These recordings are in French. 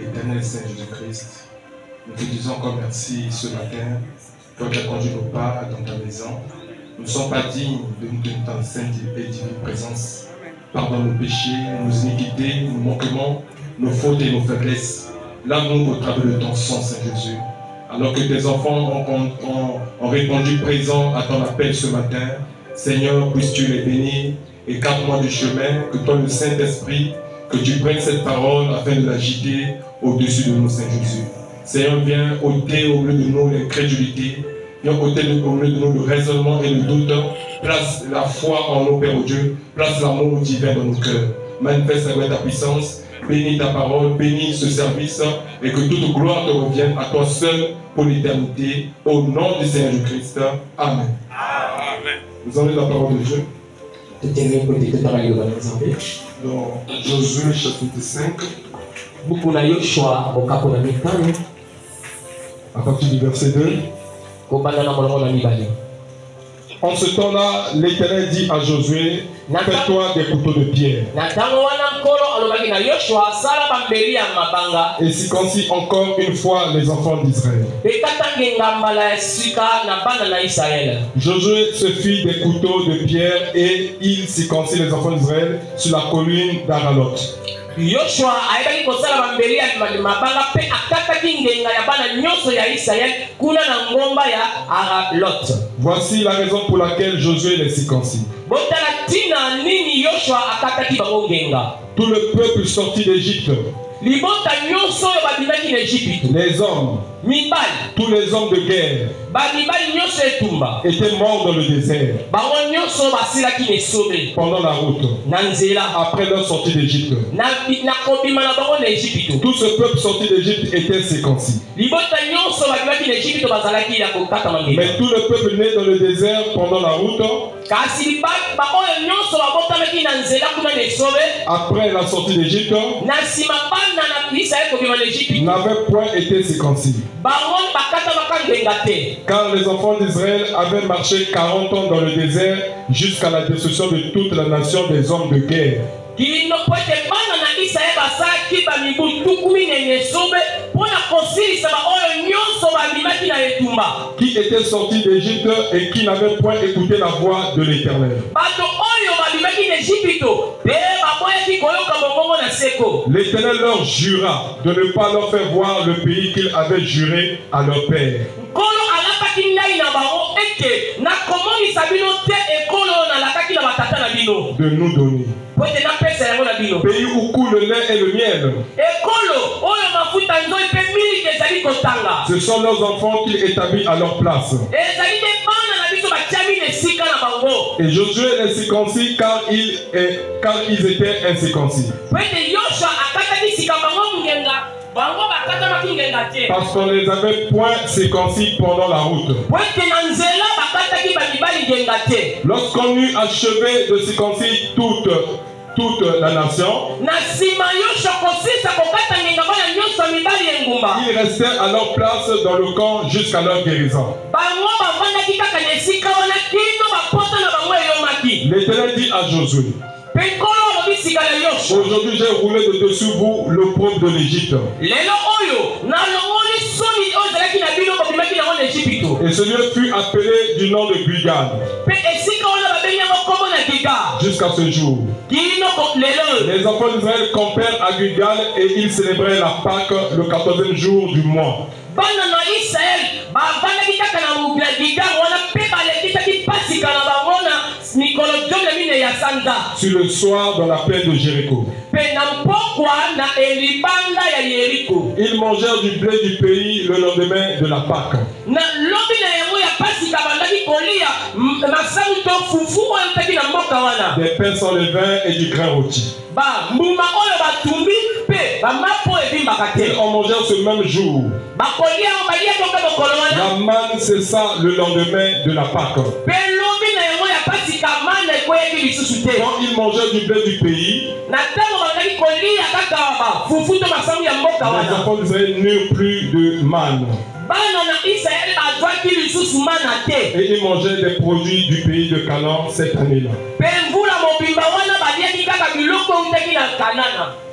Éternel Saint Jésus-Christ, nous te disons encore merci ce matin, toi qui as conduit nos pas dans ta maison. Nous ne sommes pas dignes de nous tenir dans ta sainte et divine présence. Pardonne nos péchés, nos iniquités, nos manquements, nos fautes et nos faiblesses. Lave-nous au travers de ton sang, Saint Jésus. Alors que tes enfants ont répondu présent à ton appel ce matin, Seigneur, puisses-tu les bénir, écarte-moi du chemin, que toi, le Saint-Esprit, que tu prennes cette parole afin de l'agiter au-dessus de nous, Saint Jésus. Seigneur, viens ôter au milieu de nous l'incrédulité, viens ôter au milieu de nous le raisonnement et le doute, place la foi en nous, Père au Dieu, place l'amour divin dans nos cœurs. Manifeste ta puissance, bénis ta parole, bénis ce service et que toute gloire te revienne à toi seul pour l'éternité. Au nom du Seigneur Jésus-Christ. Amen. Amen. Vous avez la parole de Dieu. Dans Josué chapitre 5. À partir du verset 2. En ce temps-là, l'Éternel dit à Josué, fais-toi des couteaux de pierre. Et circoncis encore une fois les enfants d'Israël. Josué se fit des couteaux de pierre et il circoncis les enfants d'Israël sur la colline d'Aralot. Yoshua aibaki kosala bambeli ya mabanga pe akataki ngenga ya bana nyonso ya Israël kuna na ngomba ya Aralot. Voici la raison pour laquelle Josué les circoncis. Botala tina nini Yoshua akataki bango ngenga. Tout le peuple sortit d'Égypte. Libota nyonso yo babimaki na Égypte. Les hommes, mibali, tous les hommes de guerre babimali nyonso etumba étaient morts dans le désert. Bango nyonso basilaki nesobe pendant la route. Na nzela après leur sortie d'Égypte. Na kobima na bango na Égypte. Tout ce peuple sorti d'Égypte était circoncis. Libota nyonso babimaki na Égypte bazalaki ya kokata mangela. Mais tout le peuple né dans le désert pendant la route. Kasi baoyo nyonso babotamaki na nzela kuna nesobe après la sortie d'Égypte. Na sima bana na Israël kobima na Égypte. N'avaient point été circoncis. Car les enfants d'Israël avaient marché 40 ans dans le désert jusqu'à la destruction de toute la nation des hommes de guerre. Qui étaient sortis d'Égypte et qui n'avaient point écouté la voix de l'Éternel. L'Éternel leur jura de ne pas leur faire voir le pays qu'il avait juré à leur père. De nous donner. Pays où coule le lait et le miel. Ce sont leurs enfants qu'il établit à leur place. Et Josué les circoncis car ils étaient incirconcis. Parce qu'on les avait point circoncis pendant la route. Lorsqu'on eut achevé de circoncire toute la nation, ils restaient à leur place dans le camp jusqu'à leur guérison. L'Éternel dit à Josué, aujourd'hui j'ai roulé de dessus vous l'opprobre de l'Égypte. Et ce lieu fut appelé du nom de Gilgal. Jusqu'à ce jour. Les enfants d'Israël campèrent à Gilgal et ils célébraient la Pâque le 14e jour du mois. Sur le soir dans la plaine de Jéricho. Ils mangèrent du blé du pays le lendemain de la Pâque. Des pains sans levain et du grain rôti. Ils en mangèrent ce même jour. La manne cessa le lendemain de la Pâque. Quand ils mangeaient du blé du pays, les enfants d'Israël n'eurent plus de manne. Et ils mangeaient des produits du pays de Canaan cette année-là.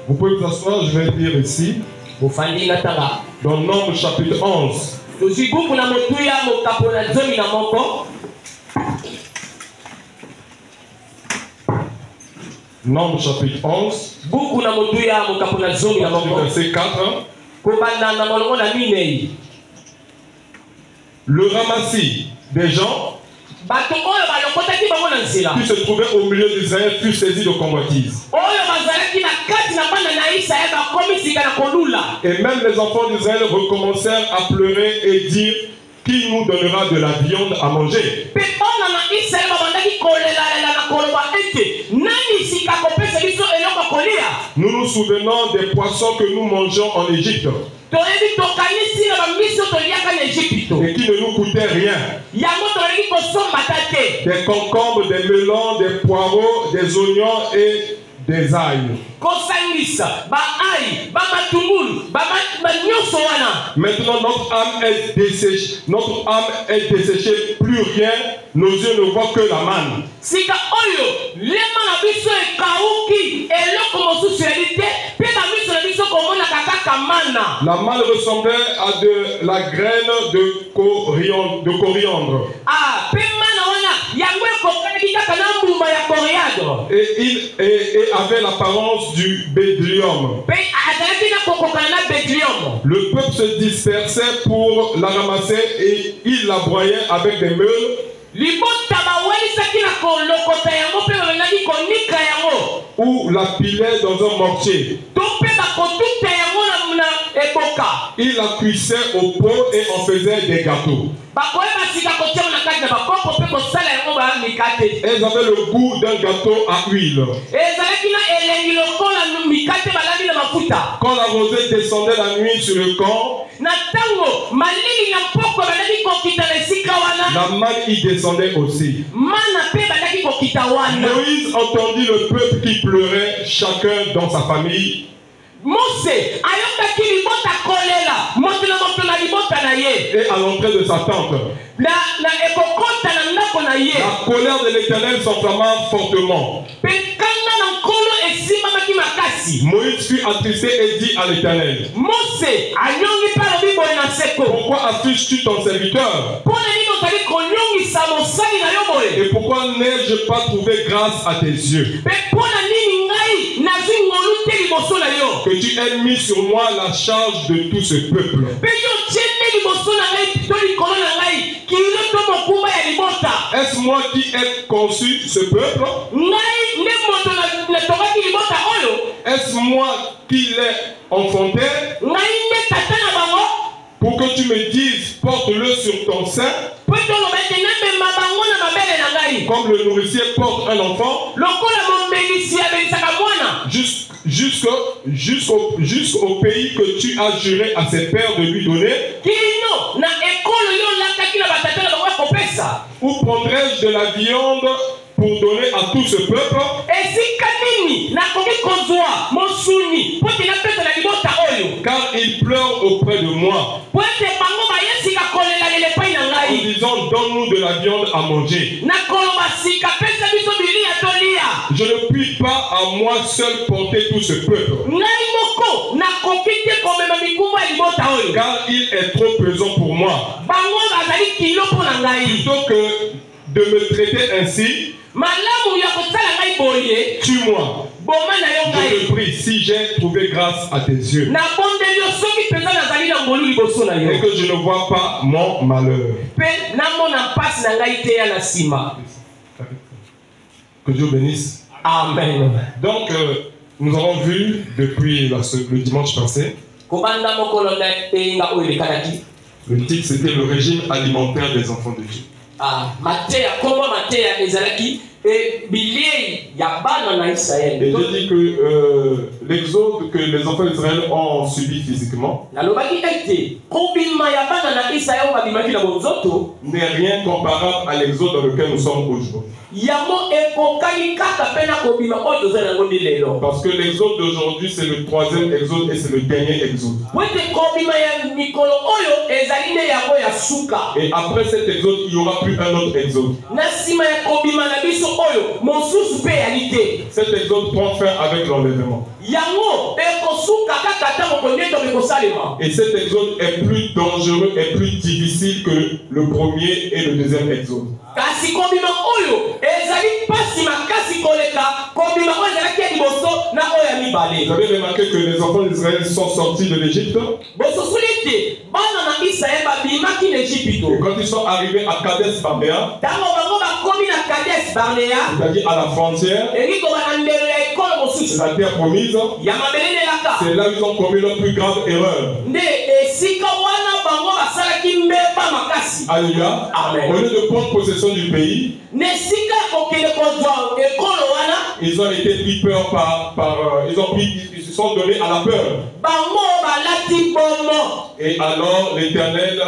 Vous pouvez vous asseoir, je vais lire ici. Dans Nombre chapitre 11. Nombre chapitre 11. Verset 4. Le ramassis des gens qui se trouvaient au milieu d'Israël fut saisi de convoitise. Et même les enfants d'Israël recommencèrent à pleurer et dire: qui nous donnera de la viande à manger? Nous nous souvenons des poissons que nous mangeons en Égypte et qui ne nous coûtaient rien. Des concombres, des melons, des poireaux, des oignons et des ails. Maintenant notre âme est desséchée, plus rien, nos yeux ne voient que la manne. La manne ressemblait à de la graine de coriandre. Et avait l'apparence du bédlium. Le peuple se dispersait pour la ramasser et il la broyait avec des meules ou la pilait dans un mortier. Il la cuissait au pot et en faisait des gâteaux. Elles avaient le goût d'un gâteau à huile. Quand la rosée descendait la nuit sur le camp, la manne y descendait aussi. Moïse entendit le peuple qui pleurait, chacun dans sa famille. Et à l'entrée de sa tente, la colère de l'Éternel s'enflamma fortement. Moïse fut attristé et dit à l'Éternel: pourquoi affliges-tu ton serviteur? Et pourquoi n'ai-je pas trouvé grâce à tes yeux? Que tu aies mis sur moi la charge de tout ce peuple. Est-ce moi qui ai conçu ce peuple? Est-ce moi qui l'ai enfanté? Pour que tu me dises, porte-le sur ton sein, comme le nourricier porte un enfant, jusqu'au pays que tu as juré à ses pères de lui donner. Où prendrai-je de la viande pour donner à tout ce peuple? Car il pleure auprès de moi, en disant: donne-nous de la viande à manger. Je ne puis pas à moi seul porter tout ce peuple, car il est trop pesant pour moi. Plutôt que de me traiter ainsi, tue-moi. Je te prie, si j'ai trouvé grâce à tes yeux, et que je ne vois pas mon malheur. Que Dieu bénisse. Amen. Donc, nous avons vu depuis le dimanche passé, le titre c'était le régime alimentaire des enfants de Dieu. Et je dis que l'exode que les enfants d'Israël ont subi physiquement n'est rien comparable à l'exode dans lequel nous sommes aujourd'hui. Parce que l'exode d'aujourd'hui c'est le troisième exode et c'est le dernier exode. Et après cet exode, il n'y aura plus un autre exode. oyo mosusu pe yalité. Cet exode prend fin avec l'enlèvement. Yango ekosuka kaka tango konyeto ekosalema. Et cet exode est plus dangereux et plus difficile que le premier et le deuxième exode. Kasi kobima oyo ezali pasi makasi koleka kobima oyo ezalaki liboso na oyo ya mibale. Vous avez remarqué que les enfants d'Israël sont sortis de l'Égypte. Bososulite bana na Israël babimaki na Égypte. Et quand ils sont arrivés à Kadesh Barnea, tango bango bakomi na Kadesh Barnea, c'est-à-dire à la frontière, eriko bana ndelo ya ekolo mosusu, c'est la terre promise. ya mabele nelaka. C'est là où ils ont commis leur plus grave erreur. Nde esika wana bango basalaki mbeba makasi. Alléluia. Amen. Au lieu de prendre possession du pays, nesika kokende kozwa ekolo wana, ils ont été pris peur ils se sont donnés à la peur. bango balati bomo. Et alors l'Éternel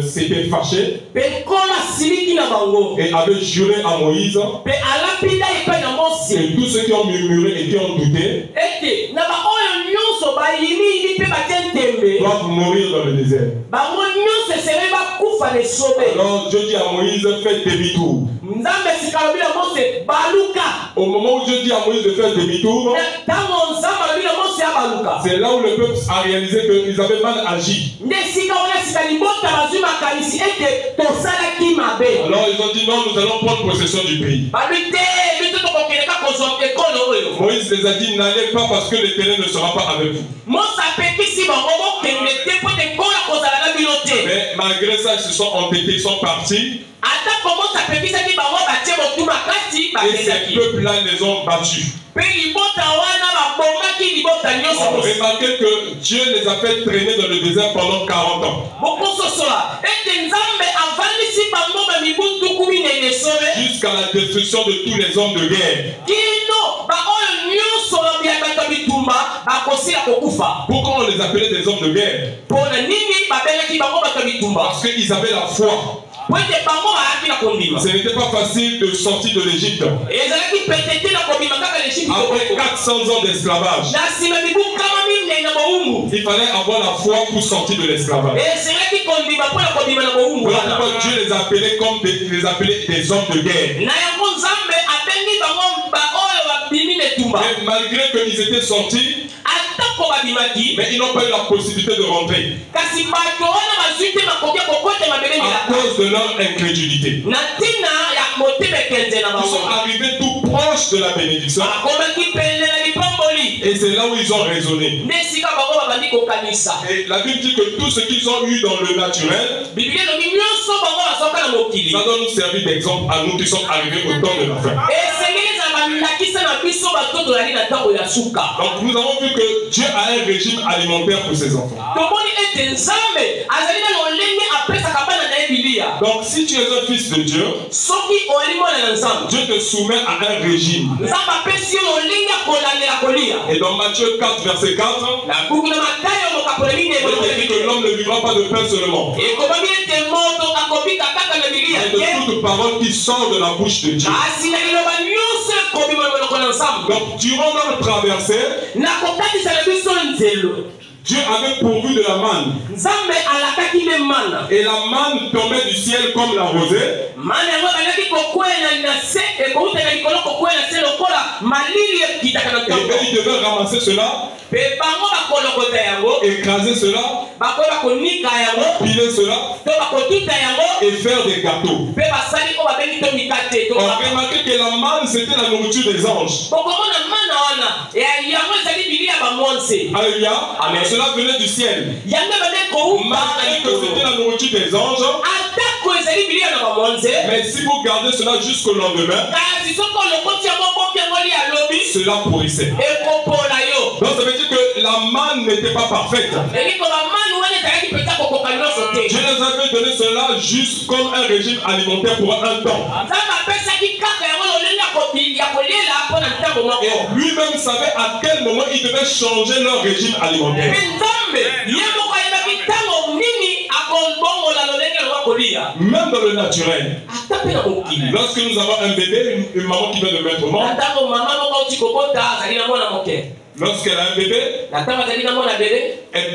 s'était fâché Pe ekolo asiliki na bango. et avait juré à Moïse Pe alapida epai na Mose. et tous ceux qui ont murmuré et qui ont douté Ete na baoyo nyonso bayimili mpe batie ntembe, doivent mourir dans le désert. bango nyonso esengeli bakufa na esobe. Alors Dieu dit à Moïse, fais demi-tour. Nzambe esika alobi na Mose baluka. Au moment où Dieu dit à Moïse de faire demi-tour, Ntango Nzambe alobi na Mose abaluka, c'est là où le peuple a réalisé qu'ils avaient mal agi. nde esika wana sika libota bazwi makanisi ete tosalaki mabe. Alors ils ont dit non, nous allons prendre possession du pays. Babi te biso tokokende kaka kozwa ekolo oyo. Moïse les a dit, n'allez pas parce que l'Éternel ne sera pas avec vous. Mose apekisi bango bokende te mpo te ekolo kozala na bino te. Mais malgré ça, ils se sont entêtés, ils sont partis. Atako Mose apekisaki bango batie motu makasi Et bakendaki. ces peuples-là les ont battus. Pe libota wana babomaki libota nyonso. Remarquez que Dieu les a fait traîner dans le désert pendant 40 ans. Bokososola ete Nzambe avandisi bango bamibu tuku minene sobe Jusqu'à la destruction de tous les hommes de guerre. kino baoyo nyonso ya bato bitumba bakosila kokufa. Pourquoi on les appelait des hommes de guerre? Mpona nini babengaki bango bato bitumba? Parce qu'ils avaient la foi. Po ete bango bayaki na kondima. Ce n'était pas facile de sortir de l'Égypte. Ezalaki pete te na kobima kaka na Ejipito. Après 400 ans d'esclavage, Na nsima mibu nkama minei na bowumbu, il fallait avoir la foi pour sortir de l'esclavage. eselaki kondima mpo na kobima na bowumbu Voilà wana. pourquoi Dieu les appelait comme des hommes de guerre. Na yango Nzambe abengi bango baoyo babimi na etumba. Et malgré qu'ils étaient sortis, Atako babimaki, mais ils n'ont pas eu la possibilité de rentrer kasi bato wana bazwi te makoki ya kokota mabele à milaka. cause de leur incrédulité. Na ntina ya motema ekenze na Ils sont bango. arrivés tout proches de la bénédiction Bakomaki pene na lipamboli. et c'est là où ils ont raisonné. Nde esika bango babandi kokanisa. Et la Bible dit que tout ce qu'ils ont eu dans le naturel, Biblia elobi nyonso bango bazoka na mokili. ça doit nous servir d'exemple à nous qui sommes arrivés au temps de la fin. Esengeli ezala bandakisa na biso bato tozali na ntango ya suka. Donc nous avons vu que Dieu a un régime alimentaire pour ses enfants. Tomoni ete Nzambe azali na lolenge apesaka bana na ye bilia. Donc si tu es un fils de Dieu, Soki oyali mwana na Nzambe, Dieu te soumet à un régime. Nzambe apesi yo lolenge ya kolandela kolia. Et dans Matthieu 4, verset 4, Na buku na Matayo mokapoleli il est dit que l'homme ne vivra pas de pain seulement, ekomami ete moto akobika kaka na bilia mais de te, toute parole qui sort de la bouche de Dieu. kasi na liloba nyonso ekobima na monoko na Nzambe. Donc durant notre traversée, Na kokatisa na biso nzelo, Dieu avait pourvu de la manne. Nzambe alakaki nde mana. Et la manne tombait du ciel comme la rosée. Mana yango ebandaki kokwela na se, ekouta na likolo kokwela se lokola malili ekitaka na Et ntongo. ils devaient ramasser cela, Pe bango bakolokota yango, écraser cela, bakoki bakonika yango, piler cela to bakotuta yango, et faire des gâteaux. pe basali oyo babengi to mikate to On remarquait que la manne, c'était la nourriture des anges. bokomona mana wana yango ezali bilia ya bamwanse. Alléluia. Amen. Cela venait du ciel. Yango ebande koumba na Malgré que c'était likolo. la nourriture des anges, Atako ezali bilia na bamwanse, mais si vous gardez cela jusqu'au lendemain, kasi soki olokoti yango boki yango lia lobi, cela pourrissait. ekopola yo. Donc ça veut dire que la manne n'était pas parfaite. Eliko bamani wana ezalaki mpenza kokoka nyonso te. Dieu les avait donné cela juste comme un régime alimentaire pour un temps. Nzambe apesaki kaka yango lolenge ya koliela mpo na ntango moko. Et lui-même savait à quel moment il devait changer leur régime alimentaire. Mpe Nzambe ye moko ayebaki ntango nini akobongola lolenge yango kolia. Même dans le naturel. Ata mpe na mokili. Lorsque nous avons un bébé, une maman qui vient de mettre au monde, Na ntango mama moko auti kobota azali na mwana moke. Lorsqu'elle a un bébé, elle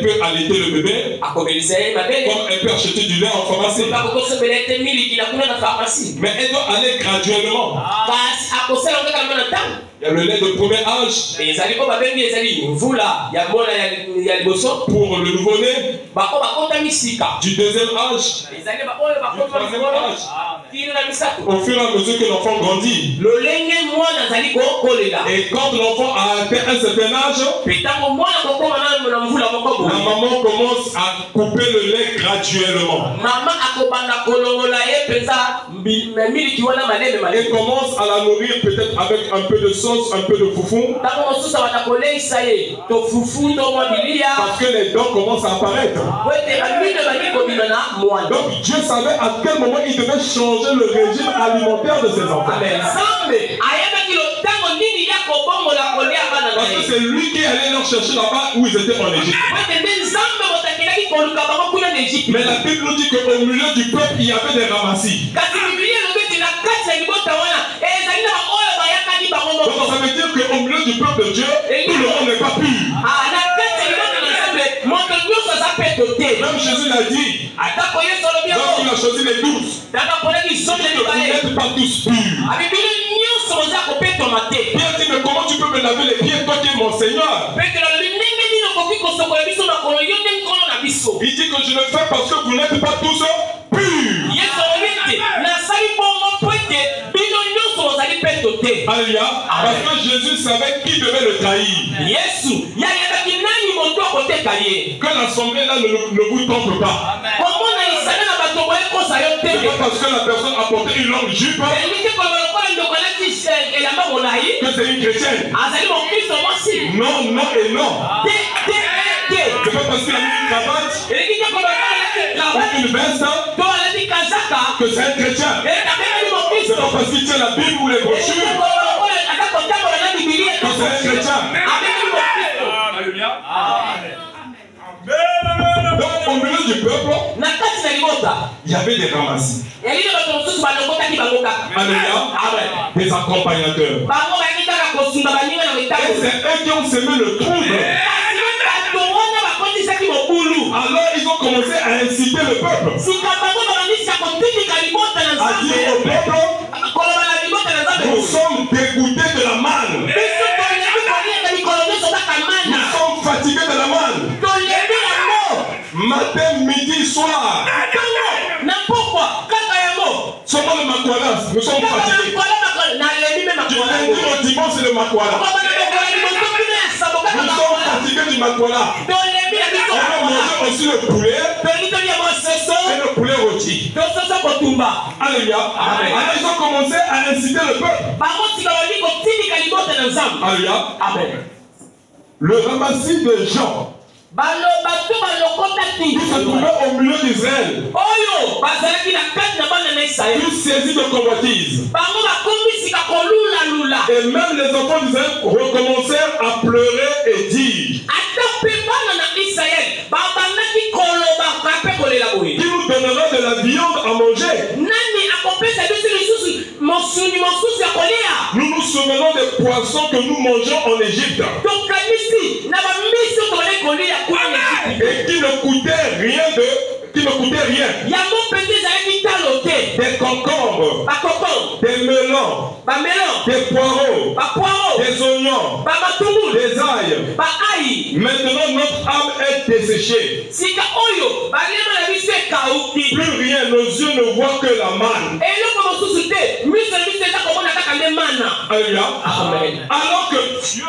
peut allaiter le bébé, comme elle peut acheter du lait en pharmacie. Mais elle doit aller graduellement. Il y a le lait de premier âge pour le nouveau-né, du deuxième âge, du troisième âge. Au fur et à mesure que l'enfant grandit. Et quand l'enfant a atteint un certain âge, la maman commence à couper le lait graduellement. Et commence à la nourrir peut-être avec un peu de sauce, un peu de foufou. Parce que les dents commencent à apparaître. Donc Dieu savait à quel moment il devait changer le régime alimentaire de ses enfants. Parce que c'est lui qui allait leur chercher là-bas où ils étaient en Égypte. Mais la Bible nous dit qu'au milieu du peuple, il y avait des ramassis. Donc ça veut dire qu'au milieu du peuple de Dieu, tout le monde n'est pas pur. Même Jésus l'a dit. Lorsqu'il a choisi les 12, vous n'êtes pas tous purs. Pierre dit, mais comment tu peux me laver les pieds, toi qui es mon Seigneur? Il dit que je le fais parce que vous n'êtes pas tous purs. Alléluia. Parce que Jésus savait qui devait le trahir. Que l'assemblée là ne vous trompe pas. C'est pas parce que la personne a porté une longue jupe que c'est une chrétienne. Non, non et non. C'est pas parce qu'il a mis une cravate ou une veste que c'est un chrétien. C'est pas parce qu'il tient la Bible ou les brochures que c'est un chrétien. Donc au milieu du peuple, il y avait des ramassis. Alléluia. Des accompagnateurs. Et c'est eux qui ont semé le trouble. Alors ils ont commencé à inciter le peuple. À dire au peuple, nous sommes dégoûtés de la manne. Nous sommes fatigués de la manne. Matin, midi, soir. Seulement le makwala, nous sommes fatigués. Du lundi au dimanche, c'est le makwala. Nous sommes fatigués du makwala. On va manger aussi le poulet et le poulet rôti. Alléluia. Alors ils ont commencé à inciter le peuple. Alléluia. Le ramassis de Jean qui se trouvait au milieu d'Israël, tous saisis de convoitise. Et même les enfants d'Israël recommencèrent à pleurer et dire, qui nous donnera de la viande à manger? Nous nous souvenons des poissons que nous mangeons en Égypte et qui ne coûtaient rien. Des concombres, des melons, des poireaux, des oignons, des ails. Maintenant notre âme est desséchée. Plus rien, nos yeux ne voient que la manne. Alléluia. Alors que Dieu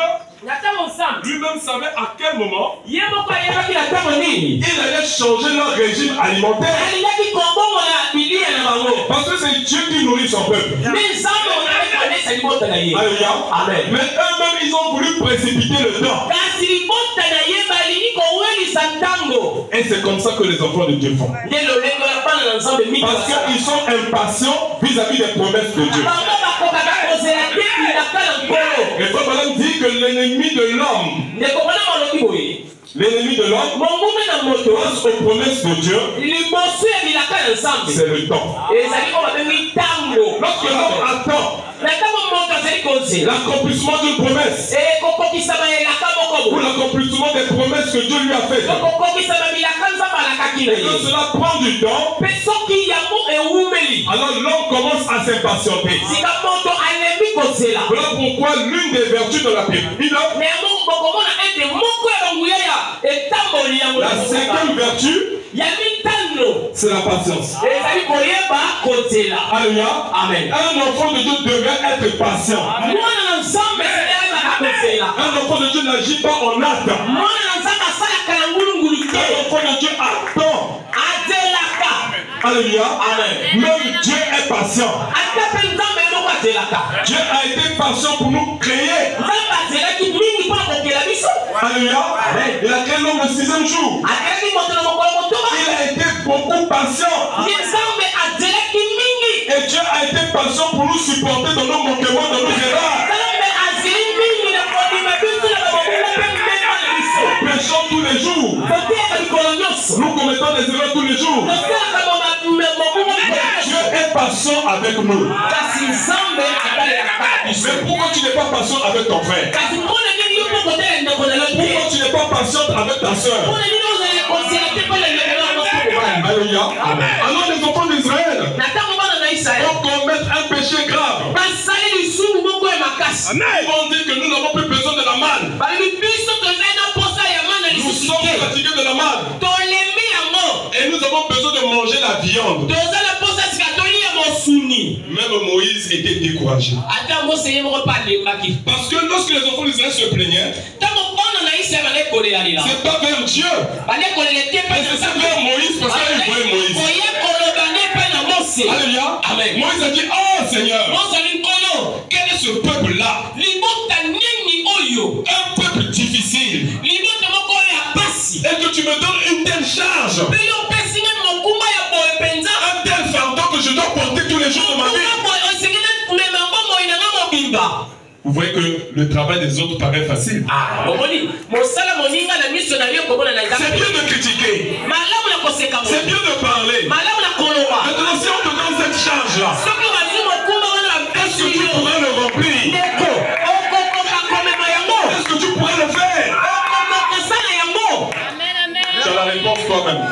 lui-même savait à quel moment il allait changer leur régime alimentaire. Parce que c'est Dieu qui nourrit son peuple. Alléluia. Mais eux-mêmes, ils ont voulu précipiter le temps. Et c'est comme ça que les enfants de Dieu font. Parce qu'ils sont impatients vis-à-vis des promesses de Dieu. Et Paul dit que l'ennemi de l'homme, face aux promesses de Dieu, c'est le temps. Lorsque l'homme attend l'accomplissement d'une promesse ou l'accomplissement des promesses que Dieu lui a faites. Et quand cela prend du temps, alors l'homme commence à s'impatienter. Voilà pourquoi l'une des vertus de la pyramide, la cinquième vertu, c'est la patience. Alléluia. Amen. Un enfant de Dieu devrait être patient. Un enfant de Dieu n'agit pas en hâte. Un enfant de Dieu attend. Alléluia. Amen. Même Dieu est patient. Dieu a été patient pour nous créer. Alléluia. Il a créé l'homme le 6e jour. Il a été beaucoup patient. Et Dieu a été patient pour nous supporter dans nos manquements, dans nos erreurs. Nous péchons tous les jours. Nous commettons des erreurs tous les jours. Dieu est patient avec nous. Mais pourquoi tu n'es pas patient avec ton frère? Pourquoi tu n'es pas patient avec ta soeur? Alléluia. Alors les enfants d'Israël vont commettre un péché grave. Ils vont dire que nous n'avons plus besoin de la manne. Nous sommes fatigués de la manne. Et nous avons besoin de manger la viande. Même Moïse était découragé. Parce que lorsque les enfants d'Israël se plaignaient, c'est pas vers Dieu, mais c'est vers Moïse, parce qu'il voulait Moïse. Alléluia. Amen. Moïse a dit, oh Seigneur, quel est ce peuple-là? Un peuple difficile. Et que tu me donnes une telle charge, un tel fardeau que je dois porter tous les jours de ma vie. Vous voyez que le travail des autres paraît facile. C'est bien de critiquer. C'est bien de parler. Maintenant, si on te donne cette charge-là, est-ce que tu pourrais le remplir? Est-ce que tu pourrais le faire? Tu as la réponse toi-même.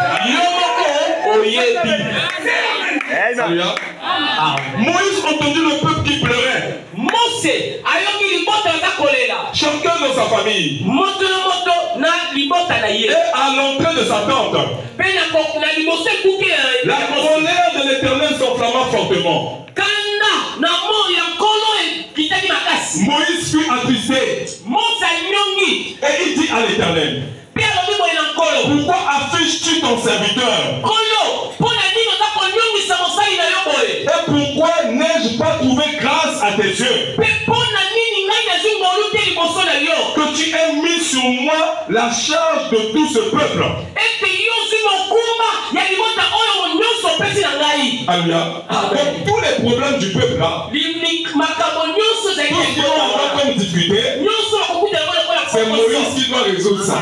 Moïse entendit le peuple qui pleurait. Chacun dans sa famille. Et à l'entrée de sa tente, la colère de l'Éternel s'enflamma fortement. Moïse fut attristé. Et il dit à l'Éternel, pourquoi affiches-tu ton serviteur? Et pourquoi n'ai-je pas trouvé grâce à tes yeux? Que tu aies mis sur moi la charge de tout ce peuple. Alléluia. Donc tous les problèmes du peuple là, tout ce qu'on va comme discuter, c'est Moïse qui doit résoudre ça.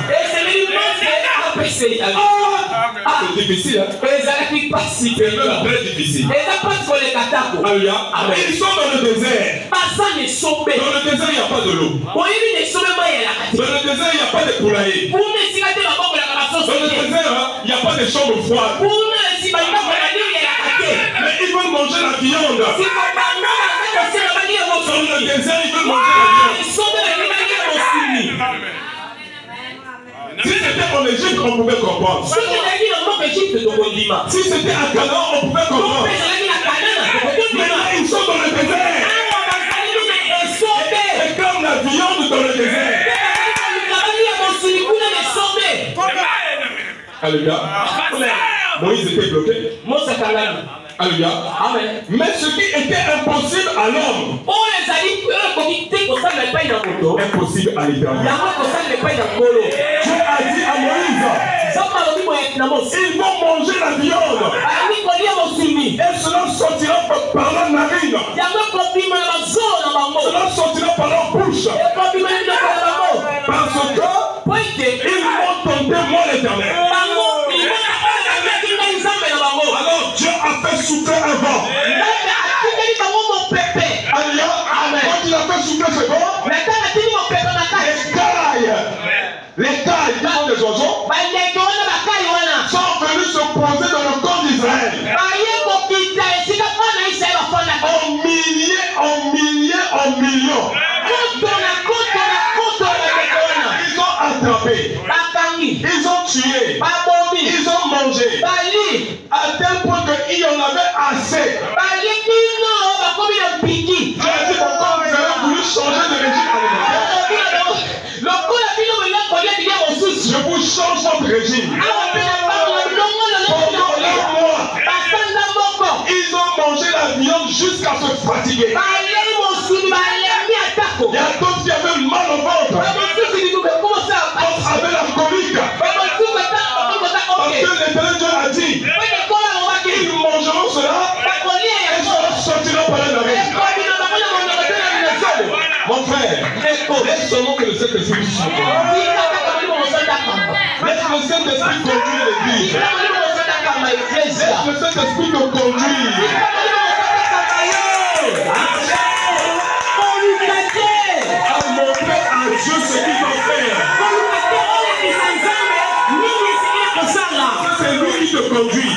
C'est difficile, hein? C'est même très difficile. Alléluia. Ils sont dans le désert. Dans le désert, il n'y a pas de l'eau. Dans le désert, il n'y a pas de poulailler. Dans le désert, il n'y a pas de chambre froide. Mais ils veulent manger la viande. Dans le désert, ils veulent manger la viande. Si c'était en Égypte, on pouvait comprendre. Si c'était à Canaan, on pouvait comprendre. Mais là, ils sont dans le désert. Et comme la viande dans le désert. Alléluia. Moïse était bloqué. Alléluia. Mais ce qui était impossible à l'homme, impossible à l'Éternel. Dieu a dit à Moïse, ils vont manger la viande. Et cela sortira par la narine. Cela sortira par leur bouche. Parce que ils vont tenter moi l'Éternel. Alors Dieu a fait souffler un vent. Quand il a quelques secondes, les cailles qui sont des oiseaux, sont venus se poser dans le camp d'Israël. En millions. Ils ont attrapé, ils ont tué, ils ont mangé, à tel point qu'il y en avait assez. J'ai dit pourquoi vous avez voulu changer de régime alimentaire. Je vous change votre régime. Pendant un mois, ils ont mangé la viande jusqu'à se fatiguer. Il y a d'autres qui avaient mal au ventre. D'autres avaient la colique. Parce que l'Éternel Dieu a dit, ils mangeront cela et cela sortira par la narine. Mon frère, laisse seulement que le Saint-Esprit soit conduit. Laisse le Saint-Esprit conduire l'église. Laisse le Saint-Esprit te conduire. À montrer à Dieu ce qu'il va faire. C'est lui qui te conduit.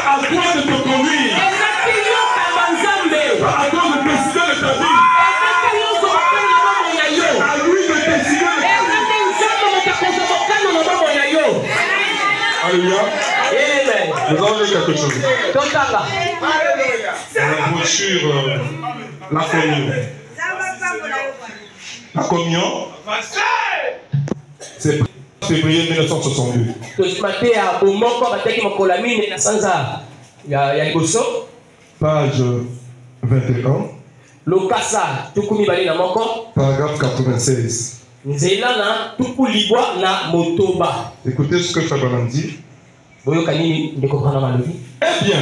À toi de te conduire. À toi de décider de ta vie. À lui de décider de ta vie. Alléluia. Nous allons dire quelque chose. Dans la brochure, la communion. La communion, c'est février 1962. Page 21. Paragraphe 96. Écoutez ce que Chabalam dit. Eh bien,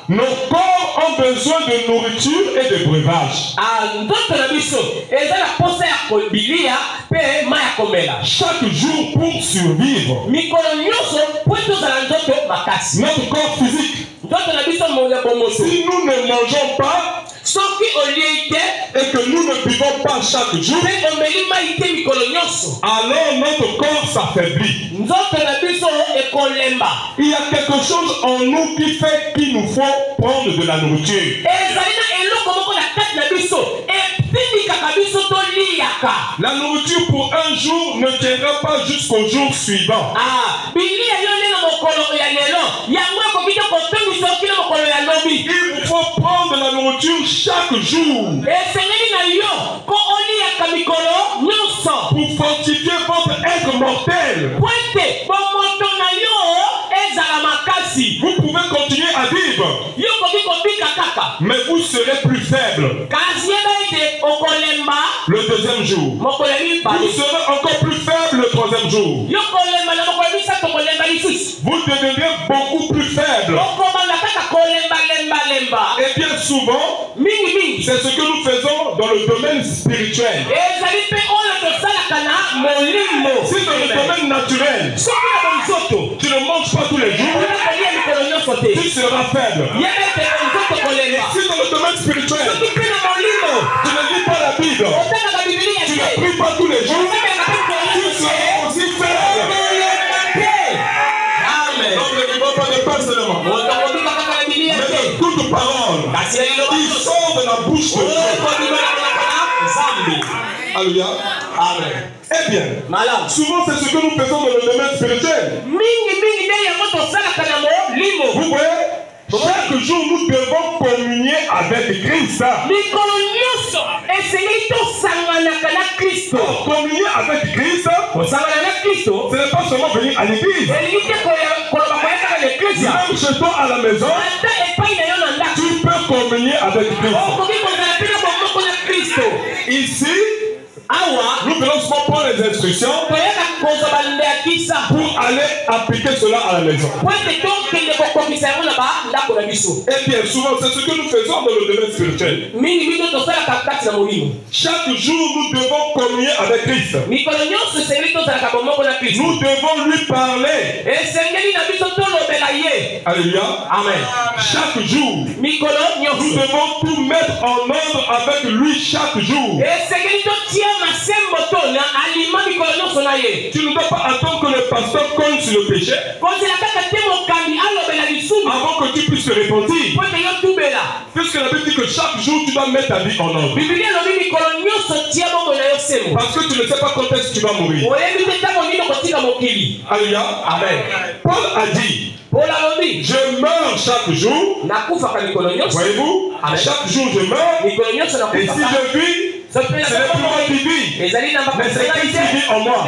nos corps ont besoin de nourriture et de breuvage. Chaque jour pour survivre. Notre corps physique. Si nous ne mangeons pas et que nous ne buvons pas chaque jour, alors notre corps s'affaiblit. Il y a quelque chose en nous qui fait qu'il nous faut prendre de la nourriture. La nourriture pour un jour ne tiendra pas jusqu'au jour suivant. Il vous faut prendre de la nourriture chaque jour pour fortifier votre être mortel. Vous pouvez continuer à vivre, mais vous serez plus faible. Le deuxième jour, vous serez encore plus faible le troisième jour. Vous deviendrez beaucoup plus faible. Et bien souvent, c'est ce que nous faisons dans le domaine spirituel. Si dans le domaine naturel, tu ne manges pas tous les jours, tu seras faible. Et si dans le domaine spirituel, tu ne lis pas la Bible, tu ne pries pas tous les jours, tu seras aussi faible. Donc ne vivons pas de pain seulement, mais de toute parole qui sort de la bouche de Dieu. Alléluia. Amen. Eh bien, souvent c'est ce que nous faisons dans le domaine spirituel. Vous voyez, chaque jour nous devons communier avec Christ. Communier avec Christ, ce n'est pas seulement venir à l'église. Même chez toi à la maison, tu peux communier avec Christ. Ici, nous venons prendre les instructions pour aller appliquer cela à la maison. Et bien souvent, c'est ce que nous faisons dans le domaine spirituel. Chaque jour, nous devons communier avec Christ. Nous devons lui parler. Alléluia. Amen. Chaque jour, nous devons tout mettre en œuvre avec lui chaque jour. Tu ne dois pas attendre que le pasteur cogne sur le péché avant que tu puisses te repentir. Puisque la Bible dit que chaque jour tu dois mettre ta vie en œuvre. Parce que tu ne sais pas quand est-ce que tu vas mourir. Alléluia. Amen. Paul a dit, je meurs chaque jour. Voyez-vous, chaque jour je meurs. Et si je vis, ce n'est plus moi qui vis, mais c'est Christ qui vit en moi.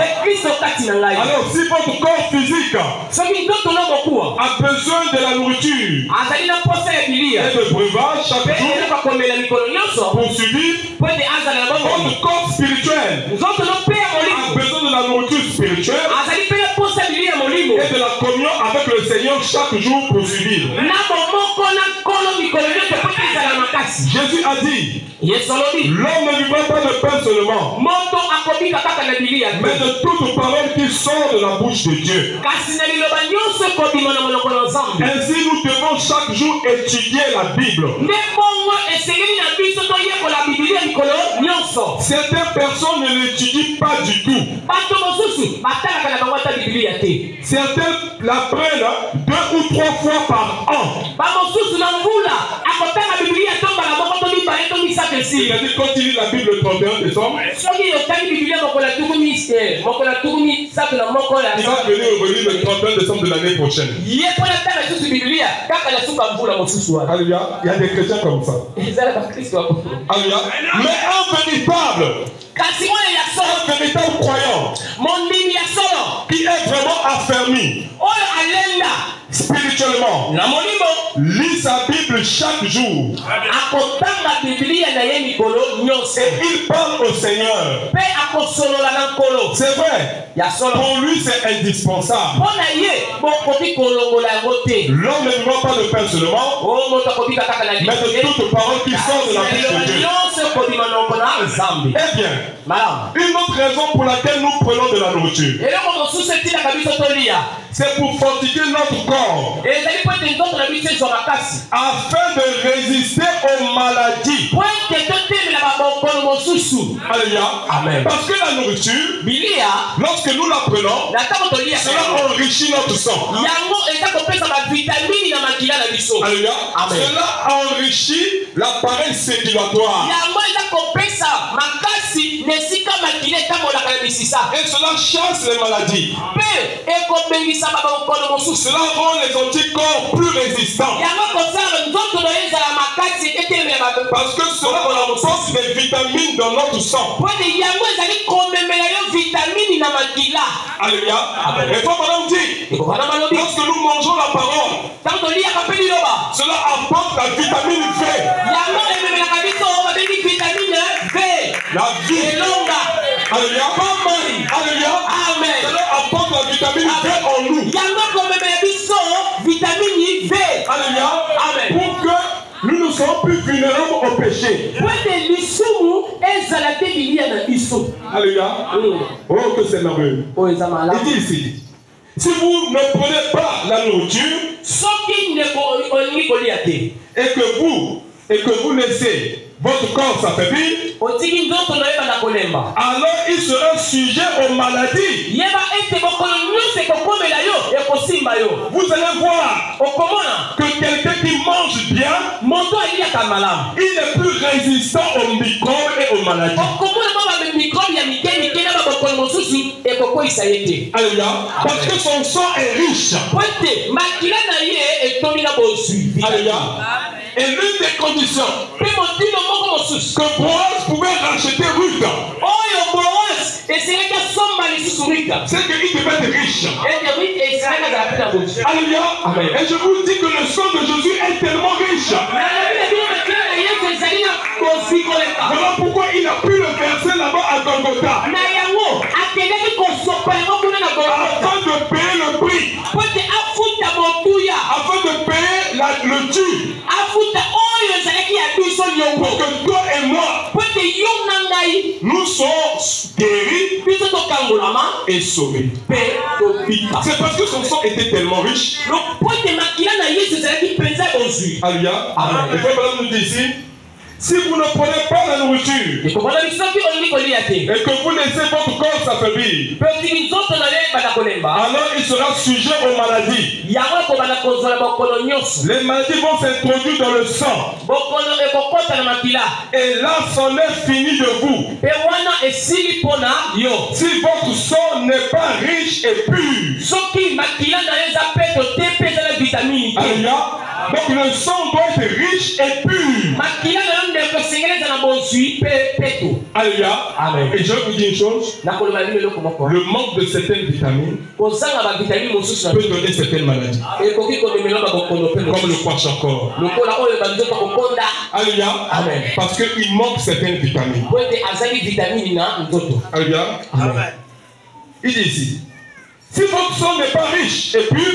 Alors si votre corps physique a besoin de la nourriture et de breuvage chaque jour pour survivre, votre corps spirituel a besoin de la nourriture spirituelle et de la communion avec le Seigneur chaque jour pour survivre. Jésus a dit, l'homme ne vivra pas de pain seulement, mais de toute parole qui sort de la bouche de Dieu. Ainsi nous devons chaque jour étudier la Bible. Certaines personnes ne l'étudient pas du tout. Certains la prennent 2 ou 3 fois par an. C'est-à-dire quand il lit la Bible le 31 décembre, il va venir relire le 31 décembre de l'année prochaine. Alléluia. Il y a des chrétiens comme ça. Alléluia. Mais un véritable croyant qui est vraiment affermi spirituellement, lit sa Bible chaque jour et il parle au Seigneur. C'est vrai, pour lui c'est indispensable. L'homme ne vivra pas de pain seulement, mais de toute parole qui sort de la bouche de Dieu. Eh bien, une autre raison pour laquelle nous prenons de la nourriture, c'est pour fortifier notre corps afin de résister aux maladies. Alléluia. Amen. Parce que la nourriture, lorsque nous la prenons, cela enrichit notre sang. Alléluia. Amen. Cela enrichit l'appareil circulatoire. Et cela chasse les maladies. Cela rend les anticorps plus résistants. Parce que cela renforce les vitamines dans notre sang. Alléluia. Et toi, madame dit, lorsque nous mangeons la parole, cela apporte la vitamine V. La vie. Alléluia. Alléluia. Amen. Cela apporte la vitamine V en nous. Alléluia. Amen. Pour que nous ne soyons plus vulnérables au péché. Alléluia. Oh, que c'est merveilleux. Il dit ici, si vous ne prenez pas la nourriture et que vous laissez votre corps s'affaiblir, alors il sera sujet aux maladies. Vous allez voir que quelqu'un qui mange bien, il est plus résistant aux microbes et aux maladies. Alléluia. Parce que son sang est riche. Alléluia. Et l'une des conditions que Boaz pouvait racheter Ruth, c'est qu'il devait être riche. Alléluia. Et je vous dis que le sang de Jésus est tellement riche. Voilà pourquoi il a pu le verser là-bas à Golgotha, afin de payer le est sauvé. C'est parce que son sang était tellement riche. Alléluia. Et puis madame nous dit ici, si vous ne prenez pas la nourriture et que vous laissez votre corps s'affaiblir, alors il sera sujet aux maladies. Les maladies vont s'introduire dans le sang. Et là, c'en est fini de vous. Si votre sang n'est pas riche et pur. Alléluia. Donc le sang doit être riche et pur. Alléluia. Amen. Et je vais vous dire une chose. Le manque de certaines vitamines peut donner certaines maladies. Comme le kwashiorkor. Alléluia. Amen. Parce qu'il manque certaines vitamines. Alléluia. Amen. Il dit ici, si votre sang n'est pas riche et pur,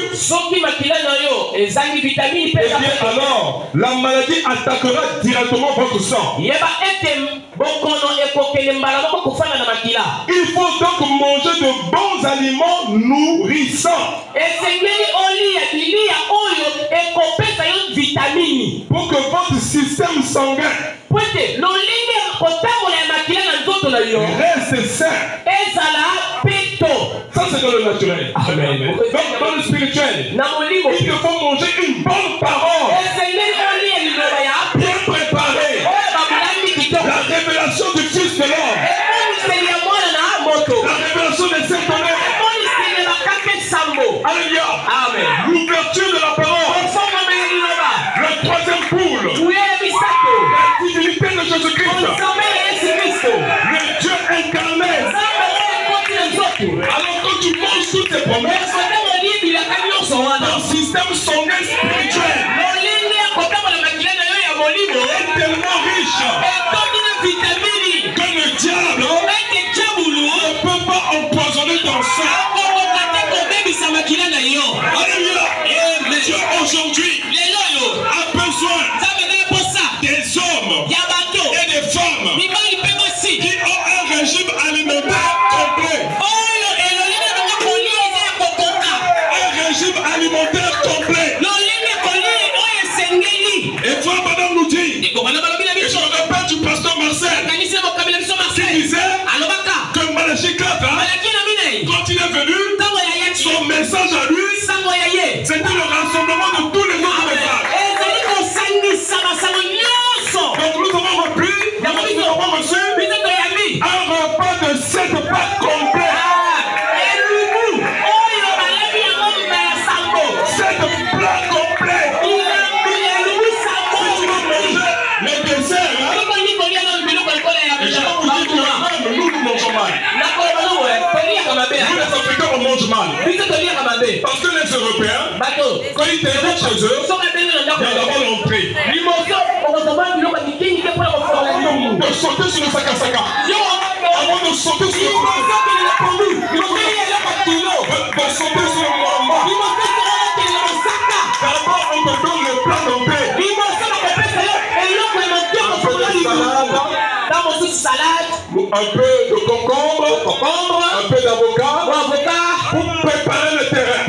eh bien alors la maladie attaquera directement votre sang. Il faut donc manger de bons aliments nourrissants pour que votre système sanguin reste sain. Ça c'est dans le naturel. Amen. Donc dans le spirituel, il faut manger une bonne parole bien préparée. La révélation du Fils de l'homme, la révélation des Saint-Honneurs. Alléluia. Amen. L'ouverture de la parole. Le troisième poule. La divinité de Jésus-Christ. Le Dieu incarné. Alors quand tu manges toutes ces promesses, ton système sanguin spirituel est tellement riche que le diable ne peut pas empoisonner ton sang. Alléluia. Dieu aujourd'hui a besoin des hommes et des femmes qui ont un régime alimentaire complet. Alimentaire complet. Et toi, madame nous dit, et je me rappelle du pasteur Marcel qui disait que Malachie 4, quand il est venu, son message à lui, c'était le rassemblement de tous les autres messages. Donc nous avons repris, nous avons reçu un repas de 7 pâtes complets. Nous les Africains on mange mal. Parce que les Européens, quand ils t'invitent chez eux, il y a d'abord l'entrée. Avant de sauter sur le sakasaka, avant de sauter sur le mwamba, d'abord on te donne le plat d'entrée. Un peu de concombre, un peu d'avocat pour préparer le terrain.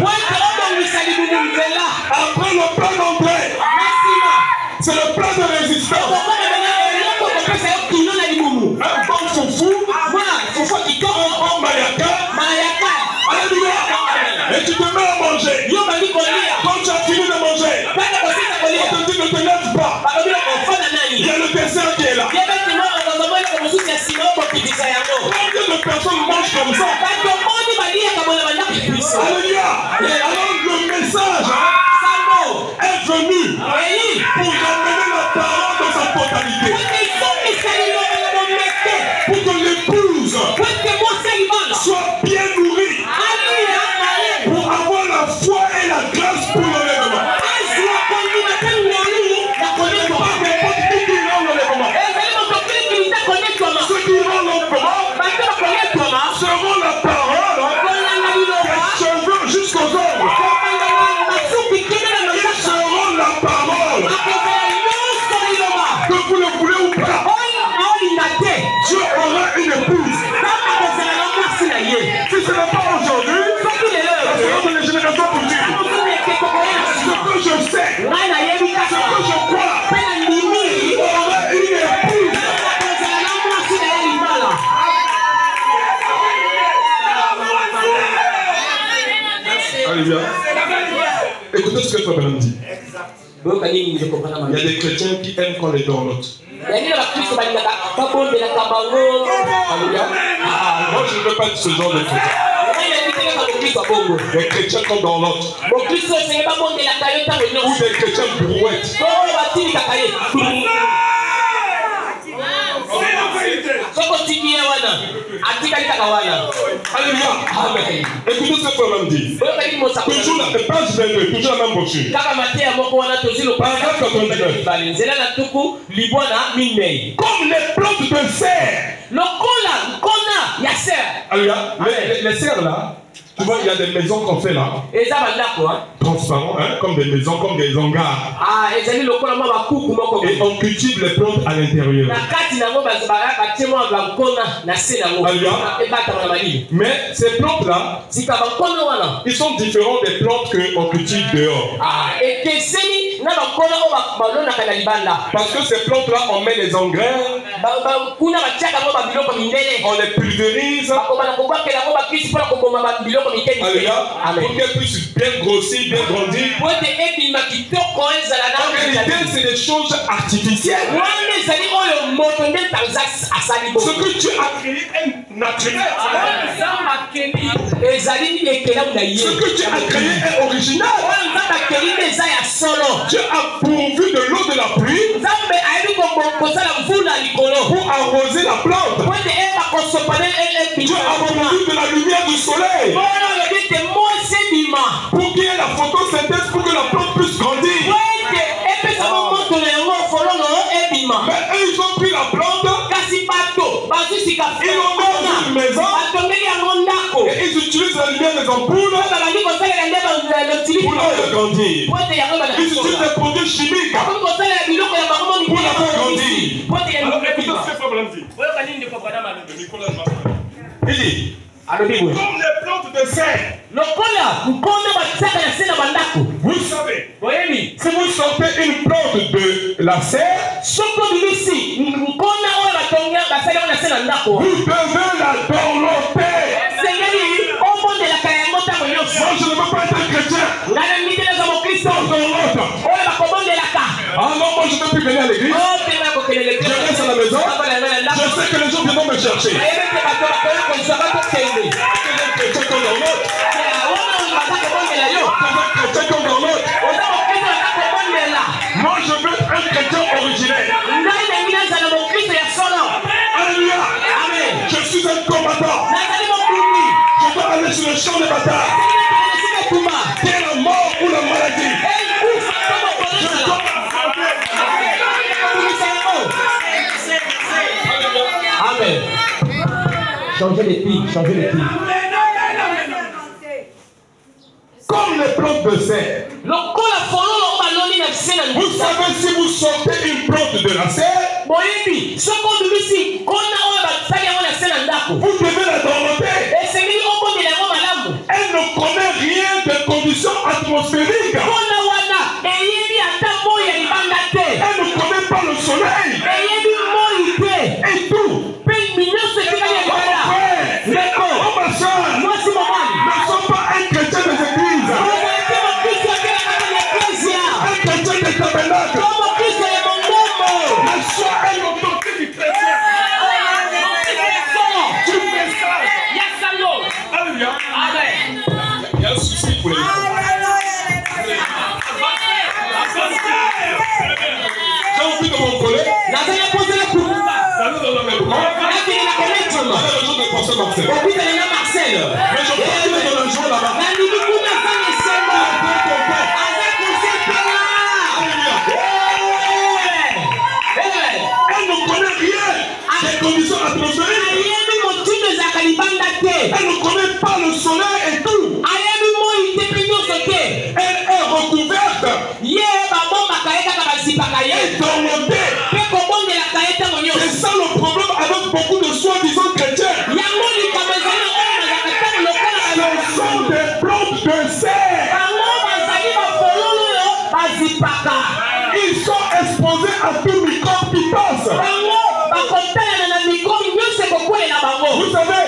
Après le plat d'entrée, c'est le plat de résistance. Un bon foufou, qui tombe, un bon mayaka. Alléluia. Et tu te mets à manger. Quand tu as fini de manger, on te dit ne te lève pas. Il y a le dessert qui est là. Combien de personnes mangent comme ça? Alléluia. Et alors le message est venu pour ramener la parole dans sa totalité. Pour que l'épouse soit bien nourrie. Pour avoir la foi et la grâce pour l'enlèvement. Ceux qui vont l'enlèvement seront la parole des cheveux jusqu'aux ongles. Ils seront la parole Alléluia. Écoutez ce que Frère Branham dit. Il y a des chrétiens qui aiment quand les dorlotent. Moi, je ne veux pas être ce genre de chrétien. Des chrétiens comme dorlotent. Ou des chrétiens brouettes. Alléluia. Amen. Écoutez ce que Frère dit. Toujours la page 22, toujours la même brochure. Paragraphe 99. Comme les plantes de serre. Alléluia. Les serres là. Tu vois, il y a des maisons qu'on fait là. Transparents, hein, comme des maisons, comme des hangars. Et on cultive les plantes à l'intérieur. Mais ces plantes-là, ils sont différents des plantes qu'on cultive dehors. Parce que ces plantes-là, on met les engrais, on les pulvérise. Alléluia. Pour qu'elle puisse bien grossir, bien grandir. En réalité, c'est des choses artificielles. Ce que Dieu a créé est naturel. Ce que Dieu a créé est original. Dieu a pourvu de l'eau de la pluie pour arroser la plante. Dieu a pourvu de la lumière du soleil pour qu'il y ait la photosynthèse pour que la plante puisse grandir. Mais eux, ils ont pris la plante, ils l'ont mis dans une maison et ils utilisent la lumière des ampoules pour la faire grandir. Ils utilisent des produits chimiques pour la faire grandir. Écoutez ce que Frère Branham dit. Il dit, comme les plantes de serre. Vous savez, si vous sortez une plante de la serre, vous devez la dorloter. Moi, je ne veux pas être un chrétien. Ah non, moi je ne peux plus venir à l'église. Je reste à la maison. Je sais que les gens viendront me chercher. Moi je veux être un chrétien originel. Alléluia. Je suis un combattant. Je dois aller sur le champ de bataille. Quelle la mort ou la maladie. Je dois Amen. Changez les filles, changez les filles. Comme les plantes de serre. Vous savez, si vous sortez une plante de la serre, vous devez la dorloter. Elle ne connaît rien des conditions atmosphériques. Elle ne connaît pas le soleil. Et tout. Ne sont pas un chrétien des églises. Un chrétien des tabernacles. Mais sois un autorité du chrétien. Tu fais ça. Alléluia. Il y a un souci pour les gens. J'ai envie de mon collègue. Marcel. Mais je crois qu'il est dans un jour là-bas. Elle ne connaît rien des conditions atmosphériques. Elle ne connaît pas le soleil et tout. Elle est recouverte. Et dorlotée. C'est ça le problème avec beaucoup de soi-disant chrétiens. Ce sont des plantes de serre. Ils sont exposés à tout microbe qui passe. Vous savez,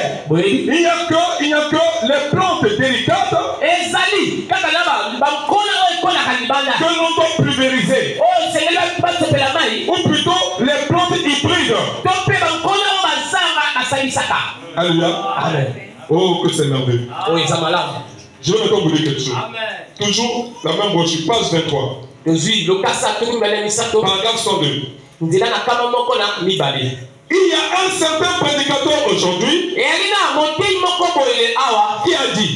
il n'y a que les plantes délicates que l'on doit pulvériser. Ou plutôt les plantes hybrides. Alléluia. Oh, que c'est merveilleux. Je vais maintenant vous dire quelque chose. Toujours la même brochure, page 23. Paragraphe 102. Il y a un certain prédicateur aujourd'hui qui a dit,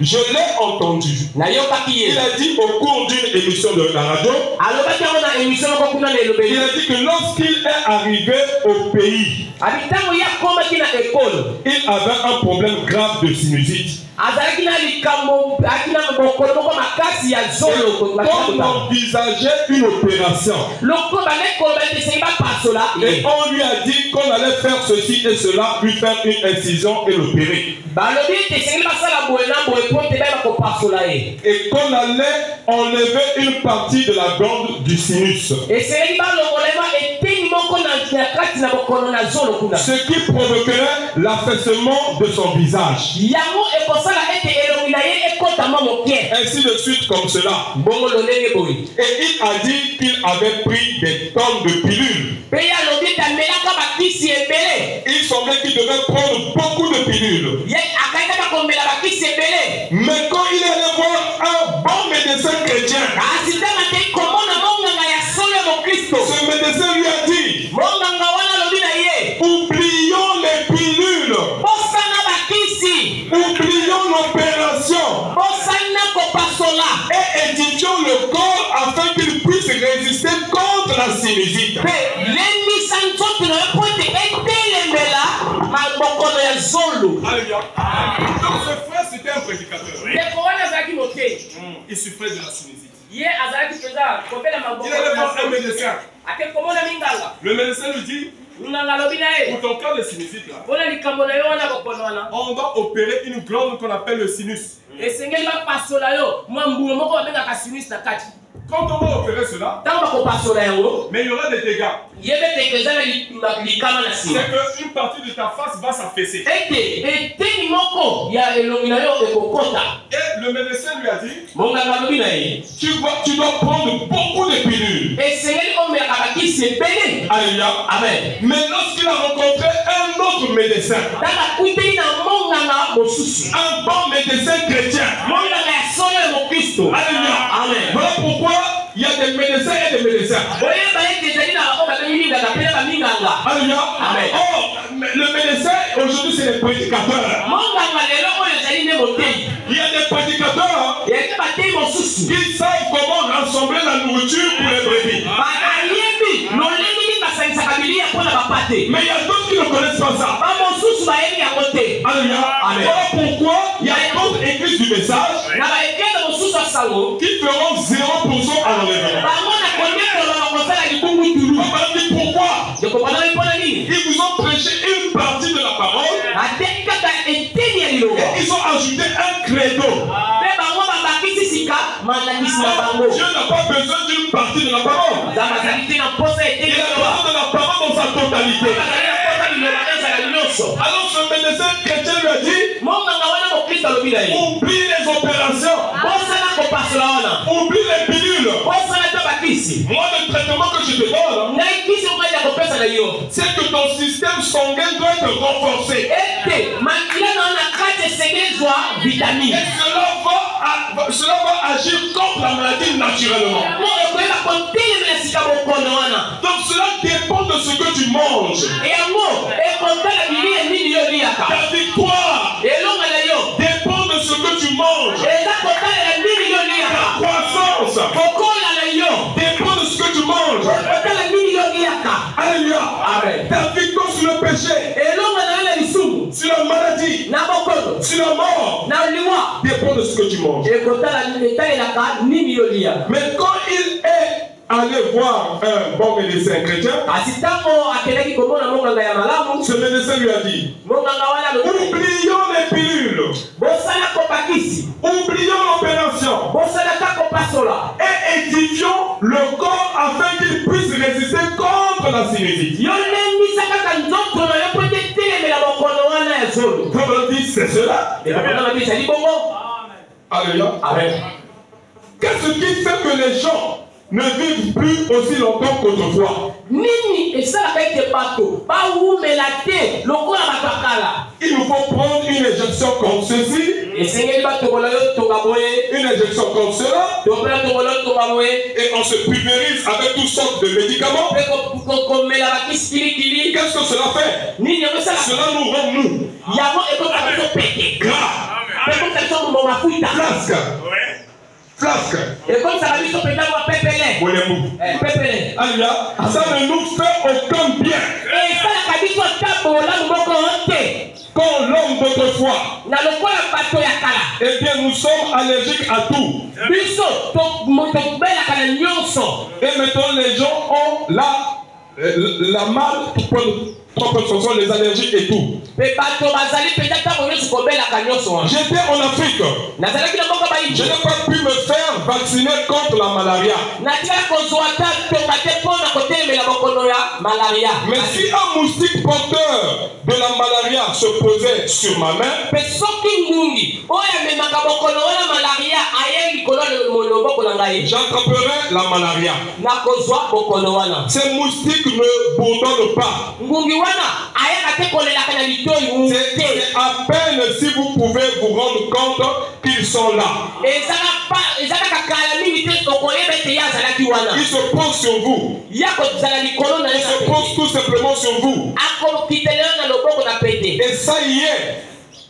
je l'ai entendu. Il a dit au cours d'une émission de la radio, il a dit que lorsqu'il est arrivé au pays, il avait un problème grave de sinusite. On envisageait une opération. Et on lui a dit qu'on allait faire ceci et cela, lui faire une incision et l'opérer. Et qu'on allait enlever une partie de la glande du sinus. Ce qui provoquerait l'affaissement de son visage. Ainsi de suite comme cela. Et il a dit qu'il avait pris des tonnes de pilules. Il semblait qu'il devait prendre beaucoup de pilules. Mais quand il allait voir un bon médecin chrétien, ce médecin lui a dit, oublions les pilules, oublions l'opération et édifions le corps afin qu'il puisse résister contre la sinusite. Alléluia. Donc ce frère c'était un prédicateur. Il souffrait de la sinusite. Il allait voir un médecin. Le médecin lui dit, pour ton cas de sinusite là, on doit opérer une glande qu'on appelle le sinus. Quand on va opérer cela, mais il y aura des dégâts. C'est qu'une partie de ta face va s'affaisser. Et le médecin lui a dit, tu dois prendre beaucoup de pilules. Alléluia. Amen. Mais lorsqu'il a rencontré un autre médecin, un bon médecin chrétien, alléluia. Amen. Voilà pourquoi il y a des médecins et des médecins. Alléluia. Amen. Oh, le médecin aujourd'hui c'est les prédicateurs. Il y a des prédicateurs qui savent comment rassembler la nourriture pour les brebis. Mais il y a d'autres qui ne connaissent pas ça. Alléluia. Voilà pourquoi il y a d'autres églises du message qui feront 0% à l'enlèvement. Pourquoi? Ils vous ont prêché une partie de la parole et ils ont ajouté un credo. Dieu n'a pas besoin d'une partie de la parole. Il a besoin de la parole dans sa totalité. Alors ce médecin chrétien lui a dit, oublie les opérations, oublie les pilules. Moi le traitement que je te donne, c'est que ton système sanguin doit être renforcé. Et cela va agir contre la maladie naturellement. Donc cela dépend de ce que tu manges. Ta victoire dépend de ce que tu manges. Ta croissance dépend de ce que tu manges. Alléluia. Ta victoire sur le péché, sur la maladie, sur la mort, dépend de ce que tu manges. Mais quand il est allé voir un bon médecin chrétien, ce médecin lui a dit, oublions les pilules, oublions l'opération et édifions le corps afin qu'il puisse résister contre la sinusite. Comme on dit, c'est cela. Alléluia. Amen. Qu'est-ce qui fait que les gens ne vivent plus aussi longtemps qu'autrefois? Nini esalaka ete bato bawumela te lokola bakakala. Il nous faut prendre une injection comme ceci, esengeli batongola yo tonga boye, une injection comme cela, tongela tongola yo tonga boye, et on se pulvérise avec toutes sortes de médicaments. mpe komela bakisi kilikili. Qu'est-ce que cela fait? Nini yango esala Cela nous rend nous yango ekotaka biso pete, gras, mpe ekotaka biso mo mafuta, flasque, flasque. ekotaka biso mpenza mwa pepele, Voyez-vous. pepele. Alléluia. Ça ne nous fait aucun bien. esalaka biso ata bolamu moko te. Quand l'homme d'autrefois, Na lokola bato ya kala, eh bien nous sommes allergiques à tout. biso tobelaka na nyonso. Et maintenant les gens ont la mal, ce sont les allergies et tout. Mpe bato bazali mpenza ntango nyonso kobelaka nyonso wana. J'étais en Afrique. Nazalaki na mboka Je baiji, n'ai pas pu me faire vacciner contre la malaria. natikala kozwa ata tonga te mpo na kotelemela bokono ya malaria. Mais si un moustique porteur de la malaria se posait sur ma main, Mpe soki ngungi oyo amemaka bokono wana malaria aye likolo ya loboko na ngai, j'attraperais la malaria. nakozwa bokono wana. Ces moustiques ne bourdonnent pas. Ngungi wana ayaka te kolelaka na litoi te. C'est à peine si vous pouvez vous rendre compte qu'ils sont là. ezalaka kala mingi te okoyeba ete ye azalaki wana. Ils se posent sur vous. ya kozala likolo na Ils se posent tout simplement sur vous. akokitelela na loboko na pete. Et ça y est,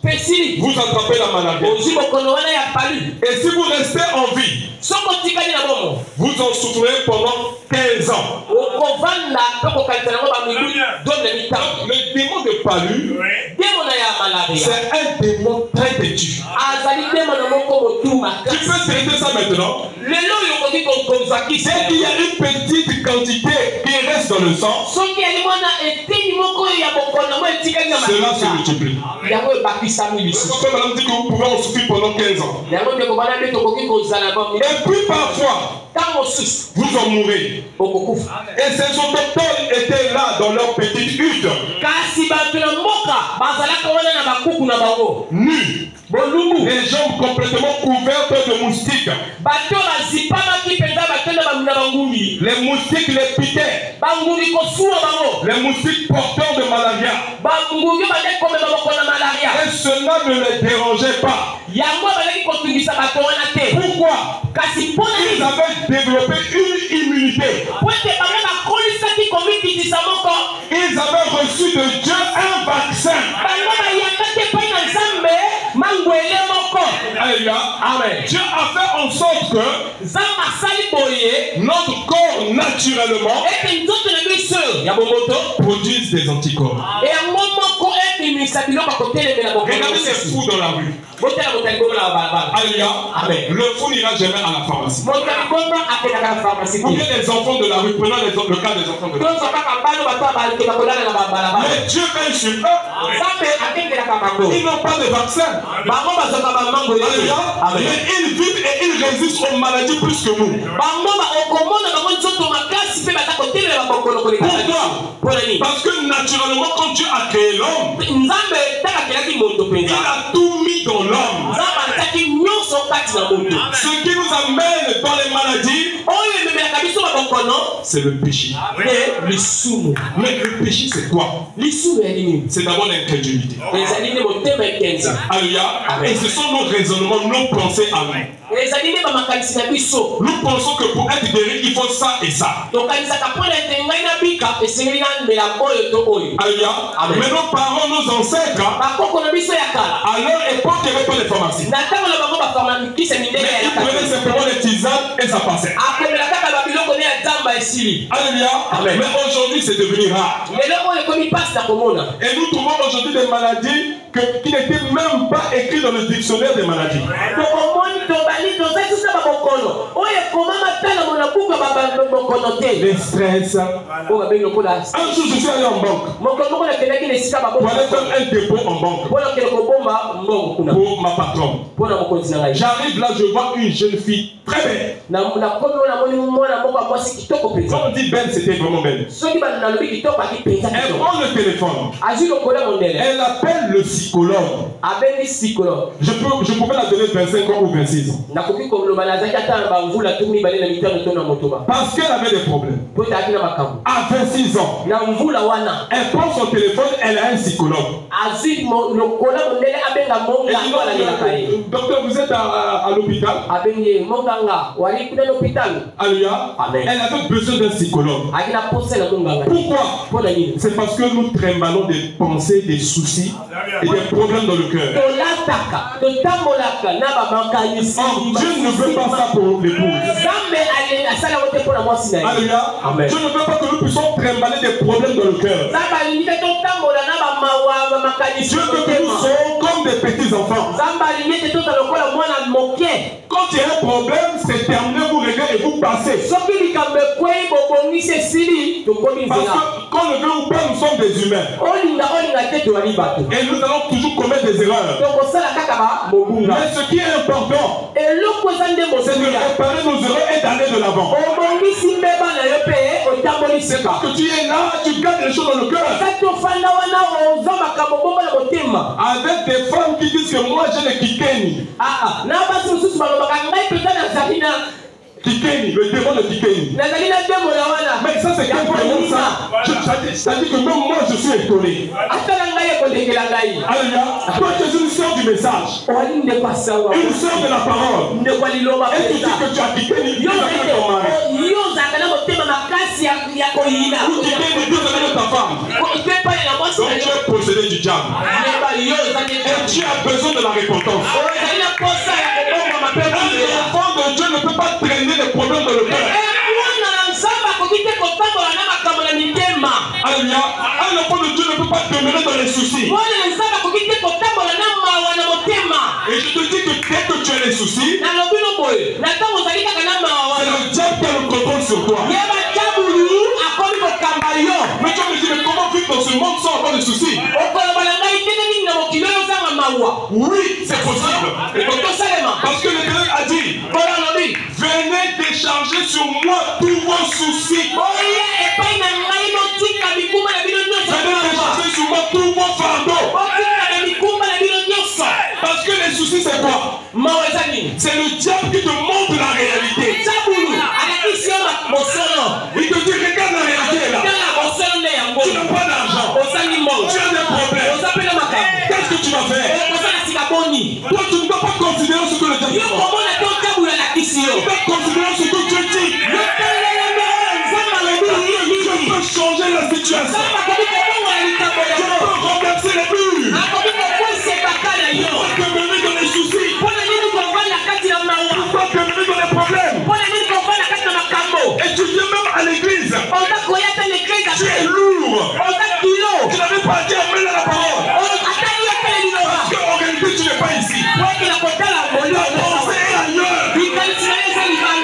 pesili vous attrapez la maladie. ozwi bokono wana ya palu. Et si vous restez en vie, soki otikali na bomo vous en souffrez pendant 15 ans. okovanda mpe kokalisa nango bamibu 2 mitano. Le démon de Palu, demo na ya malaria c'est un démon très têtu. azali demo na moko motu Tu makasi. peux traiter ça maintenant. lelo oyo okoki kokonzakisa Dès qu'il y a une petite quantité qui reste dans le sang, soki ali mwana eteni moko oyo ya bokono mo etikali na cela se mafuta multiplie. yango ebakisami Le lisusu. papa madame dit que vous pouvez en souffrir pendant 15 ans. yango ndeko bana nde tokoki kozala bami Et puis parfois, ntango mosusu vous en mourrez. okokufa. Et ces autochtones étaient là dans leur petite hutte, kasi bato na mboka bazalaka wana na bakuku na bango nus, bolumbu, les jambes complètement couvertes de moustiques. bato bazipamaki mpenza bato na bangumbi, Les moustiques les piquaient. bangumbi kosuwa bango, Les moustiques porteurs de malaria. bangumbi bazali komema boko na malaria. Et cela ne les dérangeait pas. yango bazali kotungisa bato wana te. Pourquoi? kasi mpona Ils avaient développé une immunité. po ete bango bakolisaki komikitisa moko, Ils avaient reçu de Dieu un vaccin. bango bayaka te epai na nzambe mangwele moko. Alléluia. Amen. Dieu a fait en sorte que nzambe asali boye notre corps naturellement ete nzoto na biso ya bomoto produise des anticorps. yango moko ebimisa biloko kotelemela Regardez ces fous dans la rue. botala motali bongo na balabala. Alléluia. Amen. Le fou n'ira jamais à la pharmacie. motali bongo akendaka na pharmacie Ou bien les enfants de la rue, prenons le cas des enfants de la rue. tozo kaka bano bato balekela kolala na balabala. Mais Dieu veille sur eux. nzambe akengelaka bango Ils n'ont pas de vaccin. bango bazwaka bamango Alléluia. Amen. Mais ils vivent et ils résistent aux maladies plus que nous. bango okomona bango nzoto makasi mpe baza kotelela bokolo koleka Pourquoi? mpona nini? Parce que naturellement, quand Dieu a créé l'homme, nzambe taka akelaki moto il mpenza, a tout mis dans l'homme. nzambe ataki nyonso kati na moto. Ce qui nous amène dans les maladies, oyo ememelaka biso babokono c'est le péché. te lisumu. Mais le péché, c'est quoi? lisumu yali nini? C'est d'abord l'incrédulité. ezali nde motema ekenza. Alléluia. Et ce sont nos raisonnements, nos pensées à nous. ezali nde bamakanisi na biso. Nous pensons que pour être guéri, il faut ça et ça. tokanisaka mpona ete ngai nabika esengeli namela oyo to oyo. Alléluia. Mais nos parents, nos ancêtres, bakoko na biso ya kala à leur époque, il n'y avait pas de pharmacie. na ntango na bango bafarmakise mindele Mais ils prenaient simplement les tisanes et ça passait. akomela kaka babiloko ne ya nzamba esili. Alléluia. Amen. Mais aujourd'hui, c'est devenu rare. lelo oyo ekomi mpasi na komona. Et nous trouvons aujourd'hui des maladies qui n'étaient même pas écrites dans le dictionnaire des maladies. tokomoni tobali toza susa babokono oyo ekomama te na mona buka babokono te. Les stress. oyo babengi lokola Un jour, je suis allé en banque mokolo moko nakendaki na esika pour aller faire un dépôt en banque mpona kokende kobomba mbongo kuna pour ma patronne. mpona mokonzi na ngai. J'arrive là, je vois une jeune fille très belle. nakomi oyo namoni mwana moko ya mwasi kitoko Quand mpenza. on dit belle, c'était vraiment belle. soki nalobi kitoko aki mpenza Elle kitoko. prend le téléphone. azwi lokola mondele Elle appelle le psychologue. abengi psychologue. Je pouvais la donner 25 ans ou 26 ans. nakoki koloba nazaki Parce qu'elle avait des problèmes. À 26 ans, elle prend son téléphone, elle a un psychologue. Docteur, vous êtes à l'hôpital? Alléluia. Elle avait besoin d'un psychologue. Pourquoi? C'est parce que nous trimballons des pensées, des soucis et des problèmes dans le cœur. Dieu ne veut pas ça pour l'épouse. Alléluia. Dieu ne veut pas que nous puissions trimballer des problèmes dans le cœur. Dieu veut que nous soyons comme des petits enfants. Quand il y a un problème, c'est terminé, vous regardez et vous passez. Parce que quand le veut ou pas, nous sommes des humains. Et nous allons toujours commettre des erreurs. Mais ce qui est important, c'est de réparer nos erreurs et d'aller de l'avant. C'est parce que tu es là, tu gardes les choses dans le cœur. Avec des femmes qui disent que moi j'ai le kikeni. Kikeni, le démon de Kikeni. Mais ça c'est quel démon ça? Ça dit que même moi je suis étonné. Alléluia. Toi tu es une sœur du message. Une sœur de la parole. Et tu dis que tu as Kikeni. Tu as ton mari. Ou Kikeni, Dieu te donne ta femme. Donc tu es possédé du diable. Et tu as besoin de la repentance. Un enfant de Dieu ne peut pas traîner les problèmes dans le cœur. Alléluia. Un enfant de Dieu ne peut pas demeurer dans les soucis. Et je te dis que dès que tu as les soucis, c'est le diable qui a le contrôle sur toi. Mais tu me dis, mais comment vivre dans ce monde sans avoir de soucis? Oui, c'est possible. Parce que l'Éternel a dit, venez décharger sur moi tous vos soucis. Venez décharger sur moi tous vos fardeaux. Parce que les soucis c'est quoi? C'est le diable qui te montre la réalité. Il te dit, regarde la réalité là. Tu n'as pas d'argent. Tu as des problèmes. Qu'est-ce que tu vas faire? Toi tu ne dois pas considérer ce que le diable dit. Tu dois considérer ce que Dieu dit. Dieu peut changer la situation. Dieu peut renverser les murs. Il faut que venir dans les soucis. Il faut que venir dans les problèmes. Et tu viens même à l'église. Tu es lourd. Tu n'avais pas dit amen à la parole. Parce qu'en réalité tu n'es pas ici. Ta pensée est ailleurs.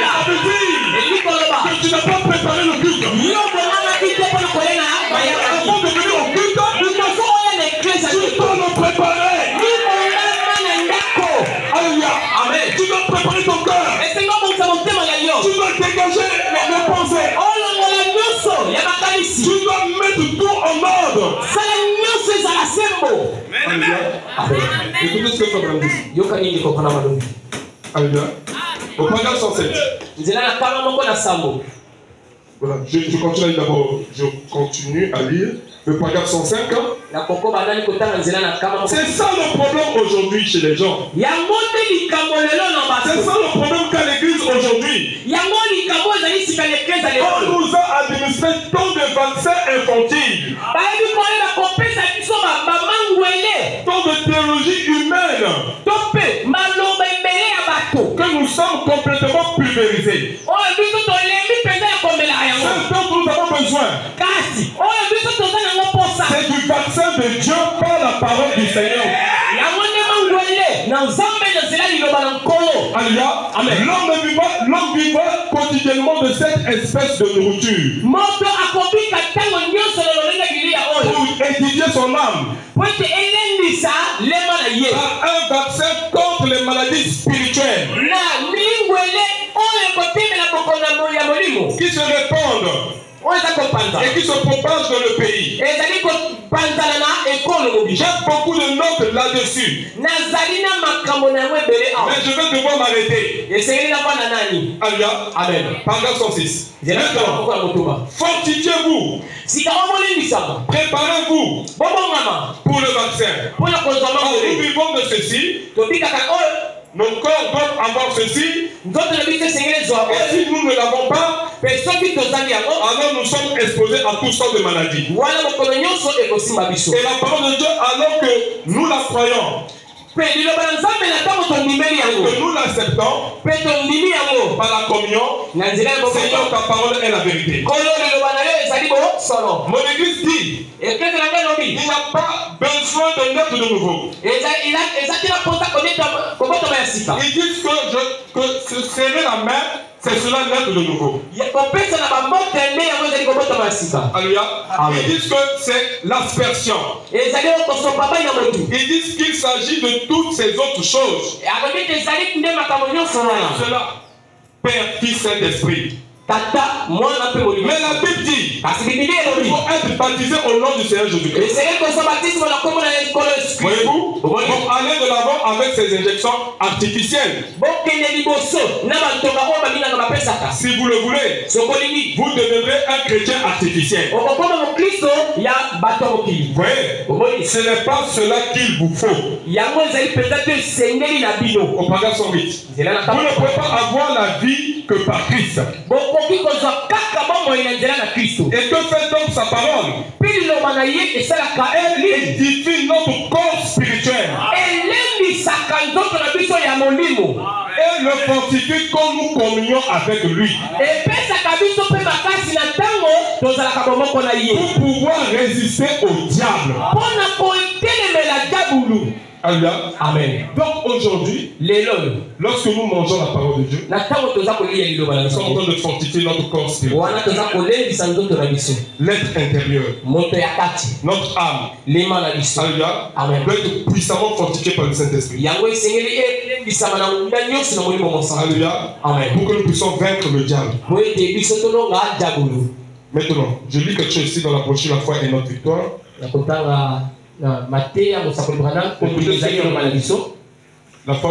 Ça veut dire que tu n'as pas préparé le culte. Avant de venir au culte, tu dois le préparer. Alléluia. Amen. Tu dois préparer ton cœur. Tu dois dégager les pensées. Tu dois mettre tout en ordre. Alléluia. Écoutez ce que tu as dit. Alléluia. Au paragraphe 107. Voilà, je continue d'abord. Je continue à lire le paragraphe 105. C'est ça le problème aujourd'hui chez les gens. C'est ça le problème qu'a l'église aujourd'hui. On nous a administré tant de vaccins infantiles, tant de théologie humaine, que nous sommes complètement pulvérisés. C'est dont nous avons besoin. C'est du vaccin de Dieu par la parole du Seigneur. Alléluia. L'homme vivra quotidiennement de cette espèce de nourriture pour étudier son âme. Par un vaccin contre les maladies spirituelles qui se répandent et qui se propage dans le pays. J'ai beaucoup de notes là-dessus. Mais je vais devoir m'arrêter. Alléluia. Amen. Paragraphe 106. Fortifiez-vous. Préparez-vous pour le vaccin. Nous vivons de ceci. Nos corps doivent avoir ceci. Et si nous ne l'avons pas, alors nous sommes exposés à toutes sortes de maladies. Et la parole de Dieu, alors que nous la croyons, que nous l'acceptons par la communion, Seigneur, ta parole est la vérité. Mon église dit, il n'y a pas besoin de naître de nouveau. Ils disent que ce serait la même, c'est cela naître de nouveau. Alléluia. Ils disent que c'est l'aspersion. Ils disent qu'il s'agit de toutes ces autres choses. Cela, Père, Fils, Saint-Esprit. Mais la Bible dit qu'il faut être baptisé au nom du Seigneur Jésus-Christ. Voyez-vous? Donc allez de l'avant avec ces injections artificielles. Si vous le voulez, vous deviendrez un chrétien artificiel. Vous voyez? Ce n'est pas cela qu'il vous faut. Au paragraphe 108. Vous ne pouvez pas avoir la vie que par Christ. Et que fait donc sa parole? Elle édifie notre corps spirituel. Elle le fortifie quand nous communions avec lui. Pour pouvoir résister au diable. Alléluia. Amen. Donc aujourd'hui, lorsque nous mangeons la parole de Dieu, nous sommes en train de fortifier notre corps spirituel, l'être intérieur, notre âme, Alléluia, doit être puissamment fortifié par le Saint-Esprit. Alléluia. Amen. Pour que nous puissions vaincre le diable. Maintenant, je lis quelque chose ici dans la brochure La foi et notre victoire. La foi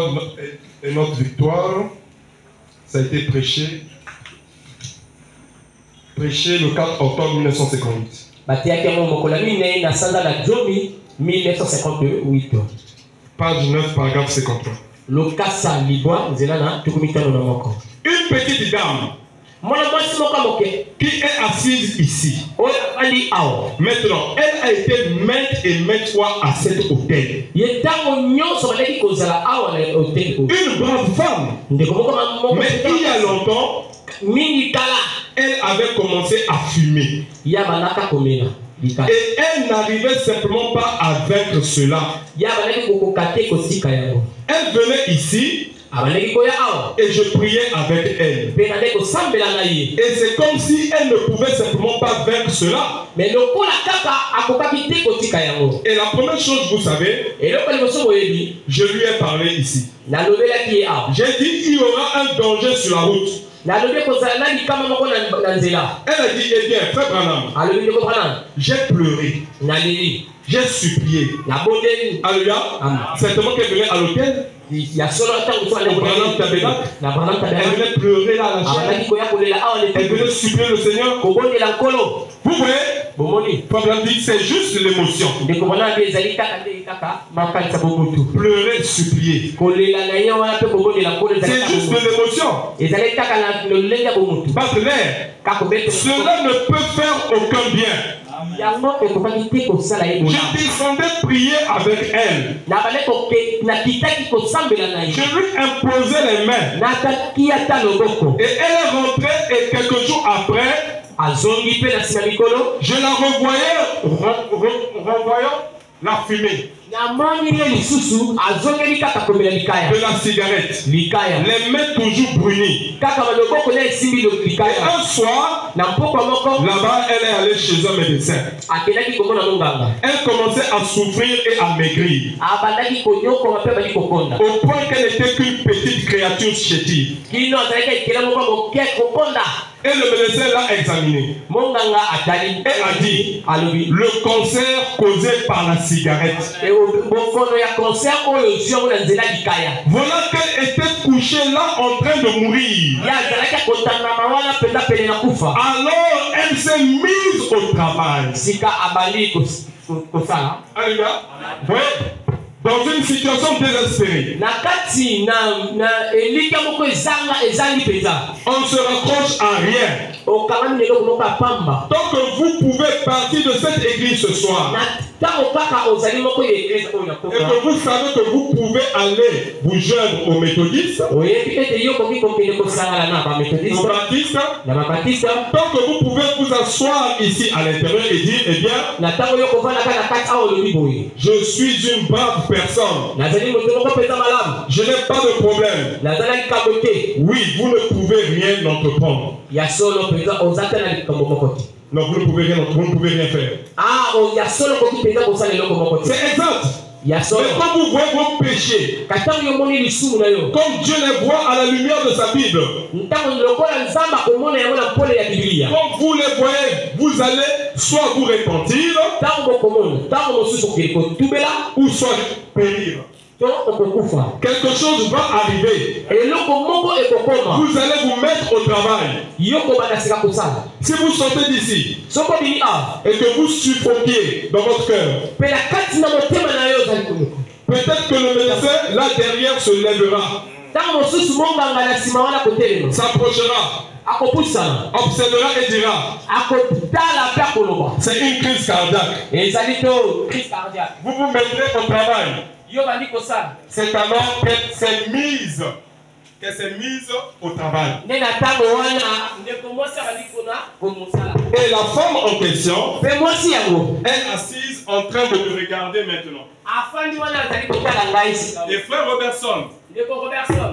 et notre victoire, ça a été prêché le 4 octobre 1958. Page 9, paragraphe 53. Une petite dame qui est assise ici. Maintenant, elle a été maintes et maintes fois à cet hôtel. Une brave femme. Mais il y a longtemps, elle avait commencé à fumer. Et elle n'arrivait simplement pas à vaincre cela. Elle venait ici. Et je priais avec elle. Et c'est comme si elle ne pouvait simplement pas vaincre cela. Et la première chose, vous savez, je lui ai parlé ici. J'ai dit il y aura un danger sur la route. Elle a dit, eh bien, frère Branham, j'ai pleuré. J'ai supplié. Alléluia. Certainement qu'elle venait à l'hôtel. Elle venait pleurer là à la chair. Elle venait supplier le Seigneur. Vous voyez? Frère dit c'est juste l'émotion. Pleurer, supplier. C'est juste de l'émotion. Cela ne peut faire aucun bien. Je descendais prier avec elle. Je lui imposais les mains. Et elle est rentrée et quelques jours après, je la revoyais renvoyant la fumée. de la cigarette. Les mains toujours brunies. Et un soir, là-bas, elle est allée chez un médecin. Elle commençait à souffrir et à maigrir. Au point qu'elle n'était qu'une petite créature chétive. Et le médecin l'a examiné. Et a dit, le cancer causé par la cigarette. Voilà qu'elle était couchée là en train de mourir. Alors elle s'est mise au travail. Oui. Dans une situation désespérée. On ne se raccroche à rien. Tant que vous pouvez partir de cette église ce soir, et que vous savez que vous pouvez aller vous joindre aux méthodistes, aux baptistes, tant que vous pouvez vous asseoir ici à l'intérieur et dire, eh bien, je suis une brave personne, je n'ai pas de problème. Oui, vous ne pouvez rien entreprendre. Non, vous ne pouvez rien faire. C'est exact. Mais quand vous voyez vos péchés, comme Dieu les voit à la lumière de sa Bible, comme vous les voyez, vous allez soit vous repentir, ou soit périr. Quelque chose va arriver. Vous allez vous mettre au travail. Si vous sortez d'ici et que vous suffoquiez dans votre cœur, peut-être que le médecin là derrière se lèvera, s'approchera, observera et dira, c'est une crise cardiaque. Vous vous mettrez au travail. C'est alors qu'elle s'est mise au travail. Et la femme en question est assise en train de me regarder maintenant. Et frère Robertson,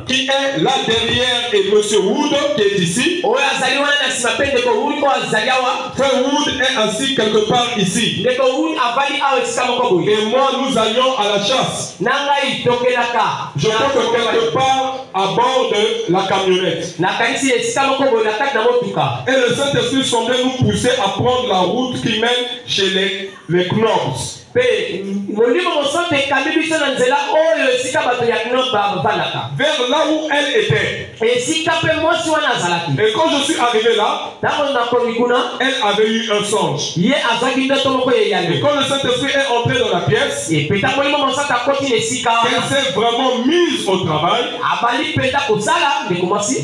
qui est là derrière, et monsieur Wood qui est ici. Frère Wood est assis quelque part ici. Et moi, nous allions à la chasse. Je crois que quelque part à bord de la camionnette. Et le Saint-Esprit semblait nous pousser à prendre la route qui mène chez les Knobs. Vers là où elle était. Et quand je suis arrivé là, elle avait eu un songe. Et quand le Saint-Esprit est entré dans la pièce, elle s'est vraiment mise au travail.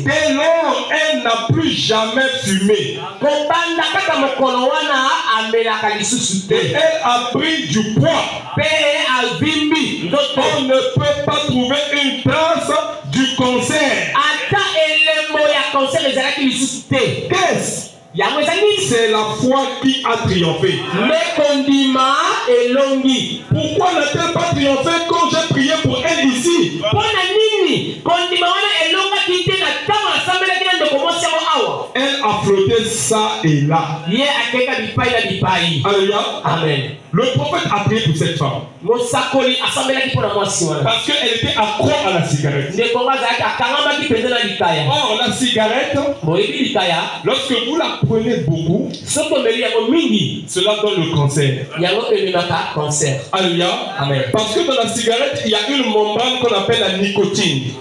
Dès lors, elle n'a plus jamais fumé. Et elle a pris du poids. On ne peut pas trouver une trace du cancer. Qu'est-ce? C'est la foi qui a triomphé. Pourquoi n'a-t-elle pas triomphé quand j'ai prié pour elle ici? Elle a flotté ça et là. Alléluia. Amen. Le prophète a prié pour cette femme. Parce qu'elle était accro à la cigarette. Or, la cigarette, lorsque vous la prenez beaucoup, cela donne le cancer. Alléluia. Amen. Parce que dans la cigarette, il y a une membrane qu'on appelle la nicotine.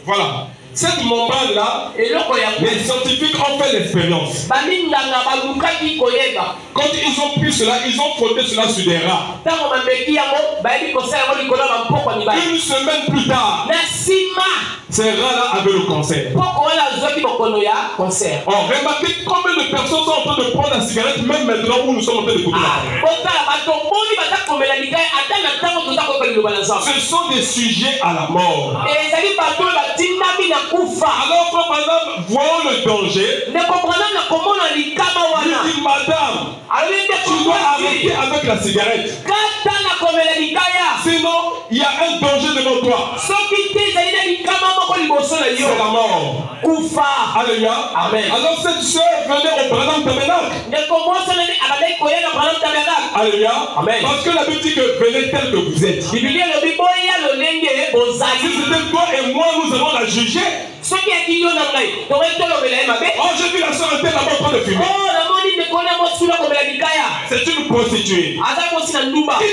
Voilà. Cette membrane-là, les scientifiques ont fait l'expérience. Quand ils ont pris cela, ils ont frotté cela sur des rats. Une semaine plus tard, ces rats-là avaient le cancer. Oh, remarquez combien de personnes sont en train de prendre la cigarette, même maintenant où nous sommes en train d'écouter la parole. Ce sont des sujets à la mort. Alors, frère, madame, voyons le danger. Je dis, madame, tu dois arrêter avec la cigarette. Sinon, il y a un danger devant toi. C'est la mort. Alléluia. Amen. Alors cette soeur venait au Branham Tabernacle. Alléluia. Amen. Parce que la Bible dit que venez tel que vous êtes. Si c'était toi et moi, nous allons la juger. Oh, j'ai vu la soeur était là-bas en train de fumer. C'est une prostituée. Qui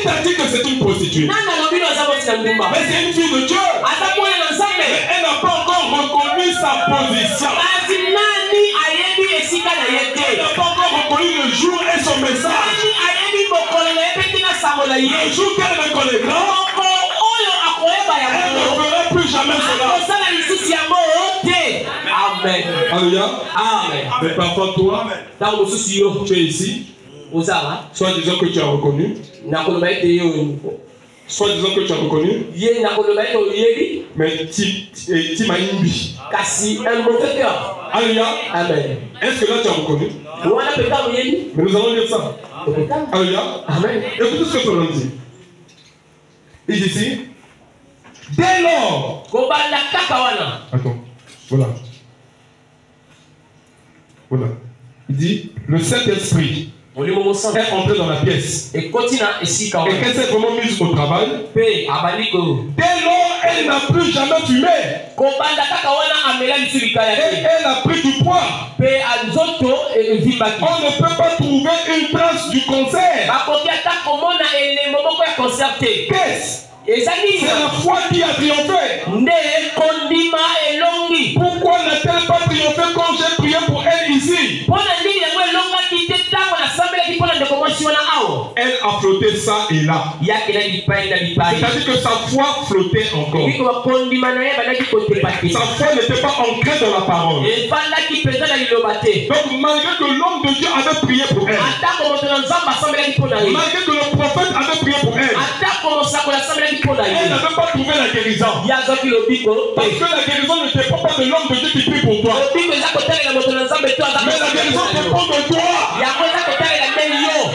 t'a dit que c'est une prostituée? Mais c'est une fille de Dieu. Mais elle n'a pas encore reconnu sa position. Elle n'a pas encore reconnu le jour et son message. Le jour qu'elle reconnaîtra, elle ne fera plus jamais cela. Amen. Alléluia. Amen. Mais parfois toi, tu es ici. Soit disant que tu as reconnu. Soit disant que tu as reconnu. Mais tu m'as imbi. Alléluia. Amen. Est-ce que là tu as reconnu? Mais nous allons lire ça. Alléluia. Amen. Écoutez ce que tu dit. Il dit ici. Dès lors. Attends. Voilà. Voilà. Il dit le Saint-Esprit est entré dans la pièce. Et qu'elle s'est vraiment mise au travail. Dès lors, elle n'a plus jamais fumé. Elle a pris du poids. On ne peut pas trouver une trace du concert. Qu'est-ce? C'est la foi qui a triomphé. Pourquoi n'a-t-elle pas triomphé quand j'ai prié pour elle ici? Elle a flotté ça et là. C'est-à-dire que sa foi flottait encore. Sa foi n'était pas ancrée dans la parole. Donc malgré que l'homme de Dieu avait prié pour elle, malgré que le prophète avait prié pour elle, elle n'avait pas trouvé la guérison. Parce que la guérison ne dépend pas de l'homme de Dieu qui prie pour toi. Mais la guérison dépend de toi.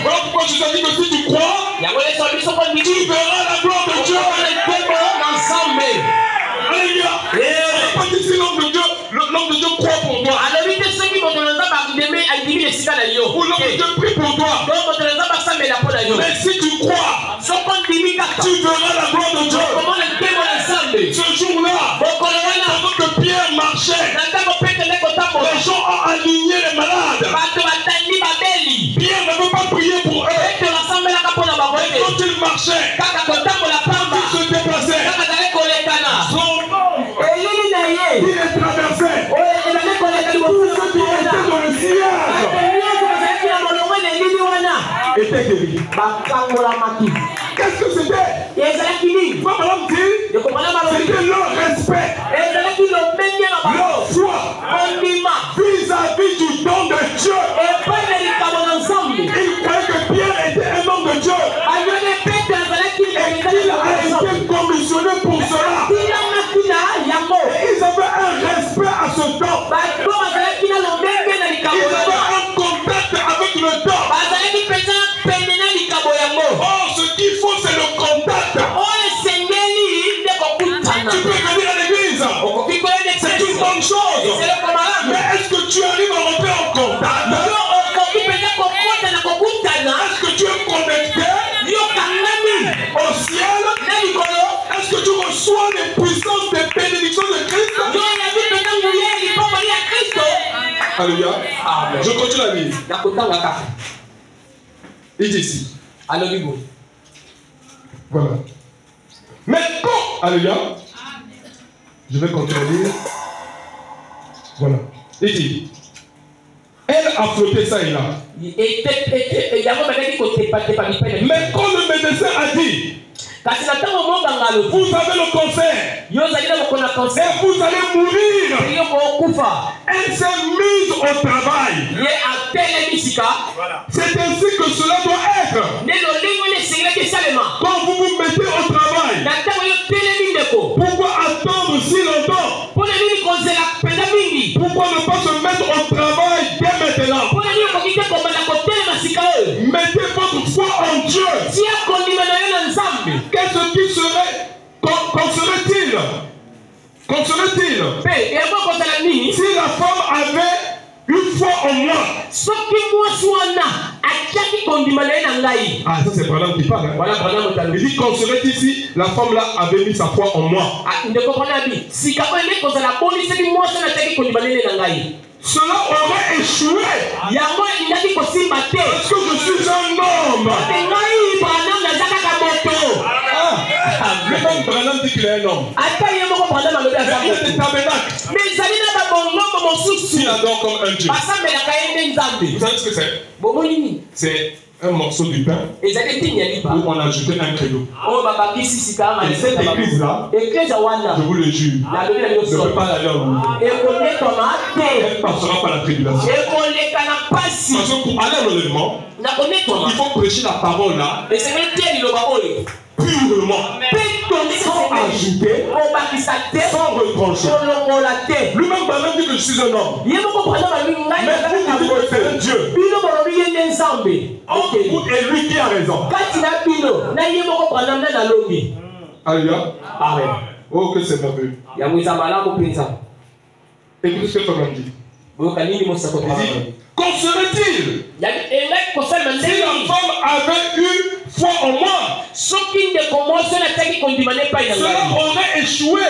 Voilà pourquoi je te dis que si tu crois, tu verras la gloire de Dieu. Alléluia. Pas que si l'homme de Dieu croit pour toi. Ou l'homme de Dieu prie pour toi. Mais si tu crois, tu verras la gloire de Dieu. Ce jour-là, pendant que Pierre marchait, les gens ont aligné les malades. Pierre n'avait pas prié pour eux. Quand il marchait, il se déplaçait. Il les traversait. Tout ce qui était dans le sillage était guéri. Qu'est-ce que c'était? Madame dit, c'était leur respect, leur foi vis-à-vis du don de Dieu. Ils croyaient que Pierre était un homme de Dieu et qu'il a été commissionné pour cela. Ils avaient un respect à ce don. Ils avaient un contact avec le don. Oh, ce qu'il faut, c'est le contact. Tu peux venir à l'église. C'est une bonne chose. Mais est-ce que tu arrives à rentrer en contact? Est-ce que tu es connecté au ciel? Est-ce que tu reçois les puissances des bénédictions de Christ? Alléluia. Je continue la lire. Il dit ici. Voilà. Mais quand, alléluia, je vais continuer à lire. Voilà. Il dit, elle a flotté ça et là. Mais quand le médecin a dit, vous avez le cancer. Et vous allez mourir. Elle s'est mise au travail. C'est ainsi que cela doit être. Quand vous vous mettez au travail, pourquoi attendre si longtemps? Pourquoi ne pas se mettre au travail dès maintenant? Mettez votre foi en Dieu. Qu'est-ce qui serait? Qu'en serait-il? Qu'en serait-il si la femme avait une foi en moi? Ah, ça c'est Branham qui parle. Hein? Il dit qu'en serait-il si la femme là avait mis sa foi en moi? Cela aurait échoué. Parce que je suis un homme. Le même Branham dit qu'il est un homme. Mais il y a des tabernacles. Il adore comme un Dieu. Vous savez ce que c'est? C'est un morceau du pain où on a ajouté un credo. Et cette église-là, je vous le jure, ne peut pas aller en haut. Elle ne passera pas la tribulation. Parce que pour aller à l'enlèvement, il faut prêcher la parole là purement, sans ajouter, sans retrancher. Lui-même Branham dit que je suis un homme. Mais vous dites que c'est un Dieu. Et lui qui a raison. Alléluia. Oh, que c'est merveilleux. Écoutez ce que Branham dit. Qu'en serait-il si la femme avait eu foi en moi? Cela aurait échoué.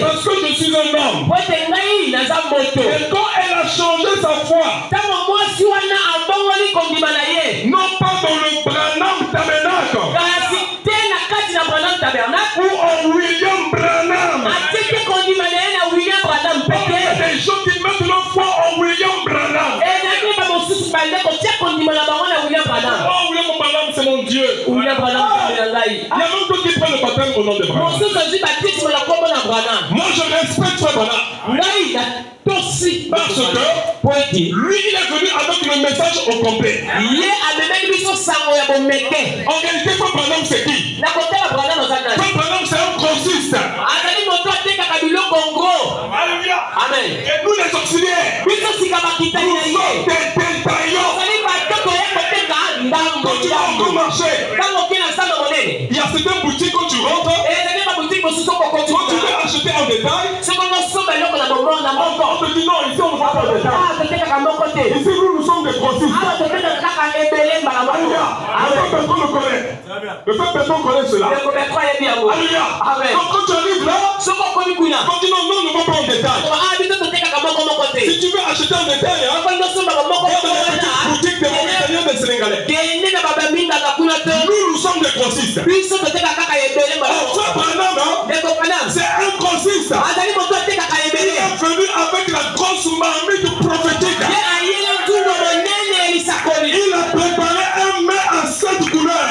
Parce que je suis un homme. Et quand elle a changé sa foi, non pas dans le Branham tabernacle ou en William Branham. Il y a des gens qui mettent leur foi en William Branham. Oh, William Branham, c'est mon Dieu. Il y a même d'autres qui prennent le baptême au nom de Branham. Moi, je respecte ce Branham. Parce que lui, il est venu avec le message au complet. En réalité, Paul Branham, c'est qui? Paul Branham, c'est un grossiste. Alléluia. Amen. Et nous, les auxiliaires, nous sommes des détaillants. Quand tu vas au marché, il y a certaines boutiques quand tu rentres, quand tu veux acheter en détail, on te dit non, ici on ne va pas en détail. Ici nous sommes des grossistes. Alléluia. Le peuple personne connaît cela. Alléluia. Donc quand tu arrives là, quand tu dis non, non, ne va pas en détail. Si tu veux acheter en détail, il y a une boutique de Mauritaniens de Sénégalais. Nous sommes des grossistes. C'est un grossiste. Il est venu avec la grosse marmite prophétique. Il a préparé un mets à 7 couleurs.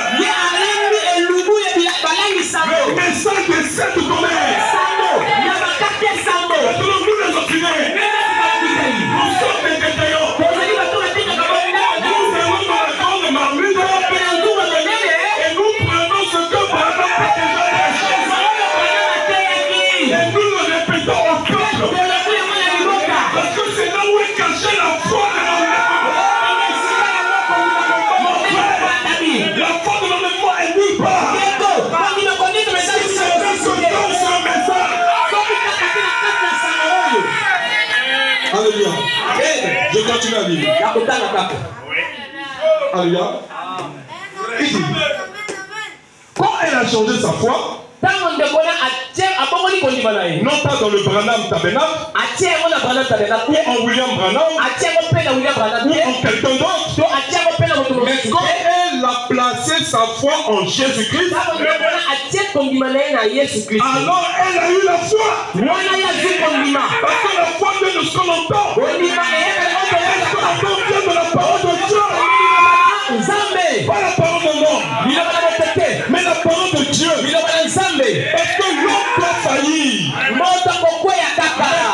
Le message de 7 couleurs. Nous les obtinons. Nous sommes des détaillants. Nous allons dans la grande marmite et nous prenons ce que Branham a déjà fait. Et nous le répétons au peuple. Parce que c'est là où est cachée la foi de l'enlèvement. Mon frère, la foi de l'enlèvement est nulle part. Alléluia. Je continue à lire. Alléluia. Il dit, quand elle a changé sa foi, non pas dans le Branham tabernacle, ou en William Branham, ou en quelqu'un d'autre, mais quand elle a placé sa foi en Jésus-Christ, alors elle a eu la foi. Parce que la foi vient de ce qu'on entend. Est-ce qu'on entend bien de la parole de Dieu? Pas la parole de l'homme. Mais Parce que l'homme peut faillir.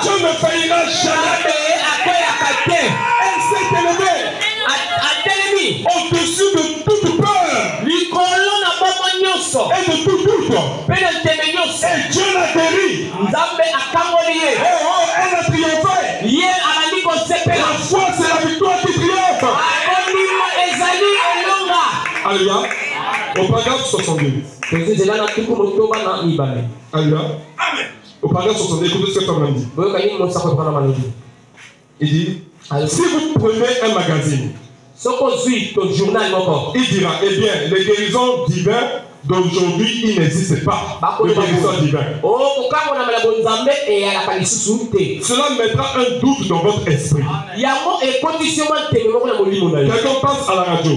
Dieu ne faillira jamais. Elle s'est élevée au-dessus de toute peur et de tout doute. Et Dieu l'a guéri. Elle a triomphé. La foi, c'est la victoire qui triomphe. Alléluia. Au paragraphe 62. Alléluia. Au paragraphe 62, écoutez ce que Pablo dit. Il dit, si vous prenez un magazine, il dira, eh bien, les guérisons divines d'aujourd'hui, ils n'existent pas. Les guérisons divines. Cela mettra un doute dans votre esprit. Quelqu'un passe à la radio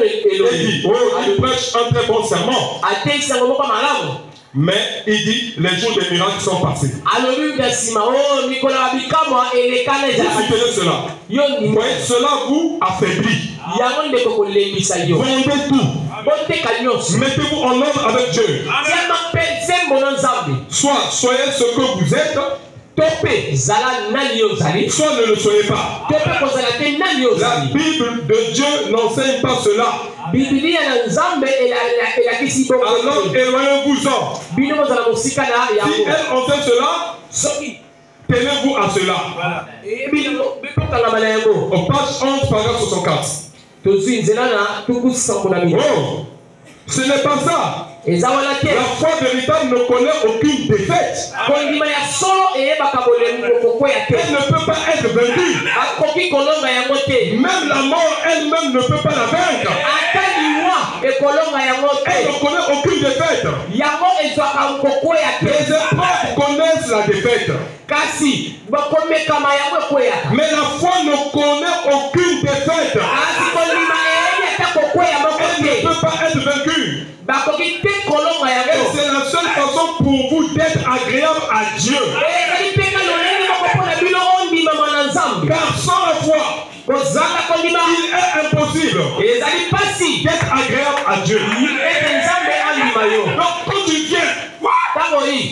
et dit, oh, il prêche un très bon serment. Mais il dit, les jours des miracles sont passés. Vous soutenez cela. Oui, cela vous affaiblit. Vendez tout. Mettez-vous en ordre avec Dieu. Soit soyez ce que vous êtes, soit ne le soyez pas. La Bible de Dieu n'enseigne pas cela. Alors éloignez-vous-en. Si elle enseigne cela, tenez-vous à cela. Au page 11, paragraphe 64. Oh, ce n'est pas ça. La foi véritable ne connaît aucune défaite. Elle ne peut pas être vaincue. Même la mort elle-même ne peut pas la vaincre. Elle ne connaît aucune défaite. Les épreuves connaissent la défaite. Mais la foi ne connaît aucune défaite. Elle ne peut pas être vaincue. Et c'est la seule façon pour vous d'être agréable à Dieu. Car sans la foi, il est impossible d'être agréable à Dieu. Donc quand tu viens,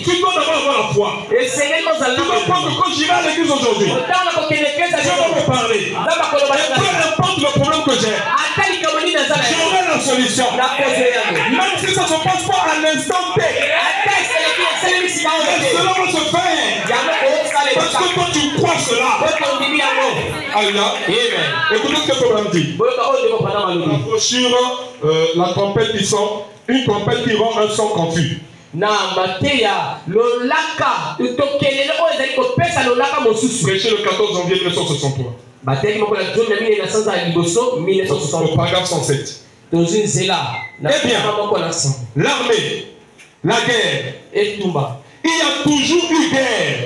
tu dois d'abord avoir la foi. Tu dois croire que quand j'irai à l'église aujourd'hui, Dieu va me parler. Et peu importe le problème que j'ai, j'aurai la solution. Même si ça ne se passe pas à l'instant T. Et cela va se faire. Parce que toi tu crois cela. Alléluia. Écoutez ce que le problème dit. La brochure, la trompette qui sent, une trompette qui rend un son confus. Prêché le 14 janvier 1963. Au paragraphe 107. Eh bien, l'armée, la guerre, il y a toujours eu guerre.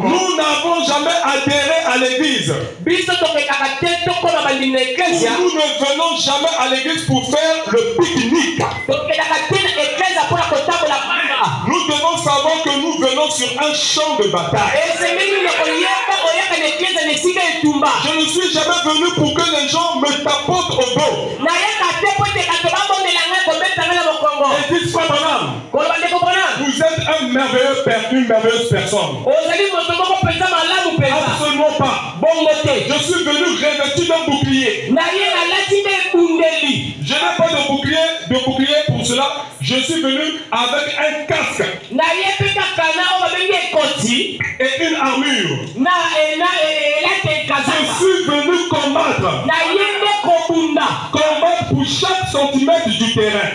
Nous n'avons jamais adhéré à l'église. Nous ne venons jamais à l'église pour faire le pique-nique. Nous devons savoir que nous venons sur un champ de bataille. Je ne suis jamais venu pour que les gens me tapotent au dos. Et disent pas madame, vous êtes une merveilleuse personne. Absolument pas. Je suis venu revêtu d'un bouclier. Je n'ai pas de bouclier pour cela. Je suis venu avec un casque et une armure. Je suis venu combattre pour chaque centimètre du terrain.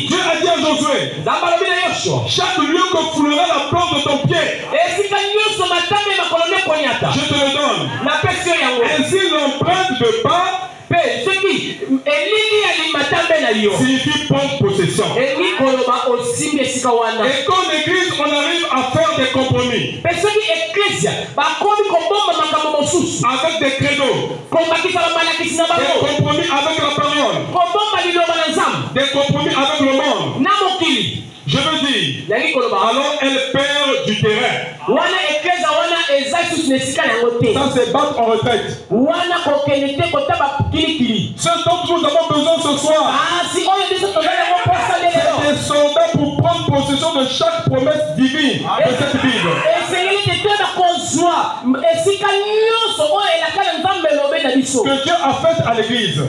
Dieu a dit à Josué, chaque lieu que foulera la plante de ton pied, je te le donne. Ainsi l'empreinte de pas signifie prendre possession. Et qu'en église on arrive à faire des compromis avec des credos, des compromis avec la parole, des compromis avec le monde. Je veux dire, alors elle perd du terrain. Ça c'est battre en retraite. Ce dont nous avons besoin ce soir, Dieu a fait à l'église.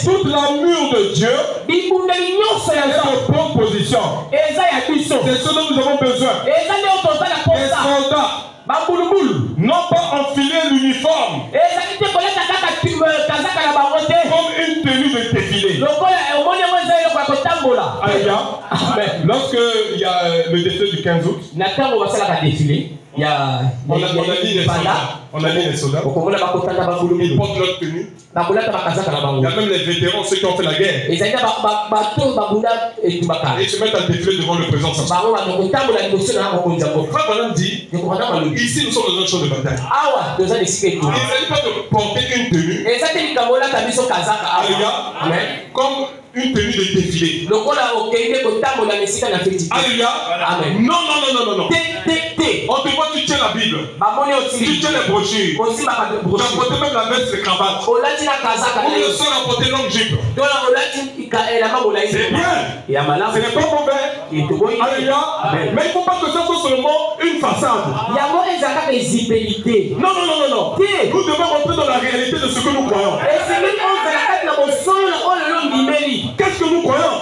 Toute l'amour de Dieu est de bonne position. C'est ce dont nous avons besoin. Les soldats, non pas enfiler l'uniforme comme une tenue de défilé. Alléluia. Lorsque il y a le défilé du 15 août, on a mis les soldats. Ils portent leur tenue. Il y a même les vétérans, ceux qui ont fait la guerre. Et ils se mettent à défiler devant le président. Frère Branham dit, ici nous sommes dans un champ de bataille. Il ne s'agit pas de porter une tenue. Alléluia. Comme une tenue de défilé. Alléluia. Non. On te voit, tu tiens la Bible. Tu tiens les brochures. Tu as porté même la veste de cravate. Ou le seul a porté longue jupe. C'est bien. Ce n'est pas mauvais. Alléluia. Mais il ne faut pas que ça soit seulement une façade. Non. Nous devons rentrer dans la réalité de ce que nous croyons. Qu'est-ce que nous croyons?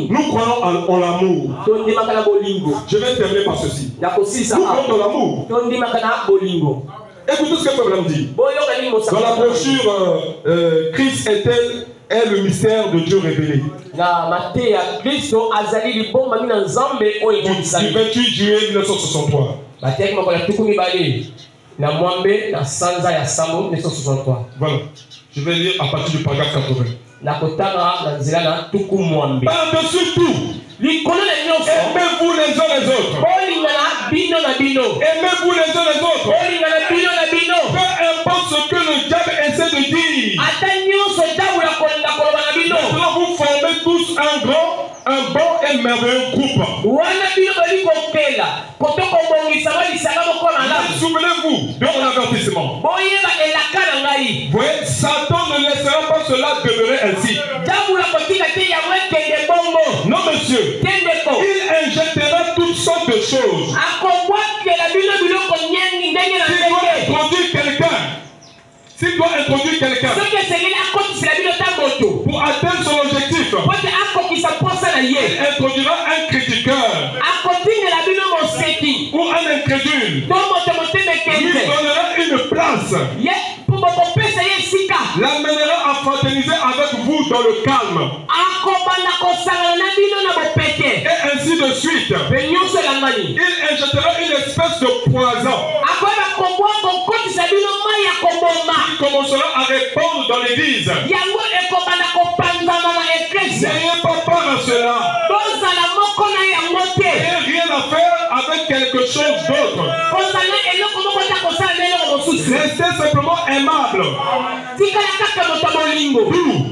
Nous croyons en l'amour. Je vais terminer par ceci. Nous croyons dans l'amour. Écoutez ce que Abraham dit. Dans la brochure Christ est le mystère de Dieu révélé. Du 28 juillet 1963. Voilà. Je vais lire à partir du paragraphe 80. Par-dessus tout, aimez-vous les uns les autres. Aimez-vous les uns les autres. Peu importe ce que le diable essaie de dire. Maintenant vous formez tous un bon et merveilleux groupe. Souvenez-vous de mon avertissement. Voyez, Satan ne laissera pas cela demeurer ainsi. Non, monsieur. Il injectera toutes sortes de choses. S'il doit introduire quelqu'un pour atteindre son objectif, il introduira un critiqueur ou un incrédule. Lui donnera une place. L'amènera à fraterniser avec vous dans le calme. Et ainsi de suite. Il injectera une espèce de poison. Il commencera à répandre dans l'église. N'ayez pas peur à cela. N'ayez rien à faire avec quelque chose d'autre. Restez simplement aimable. Doux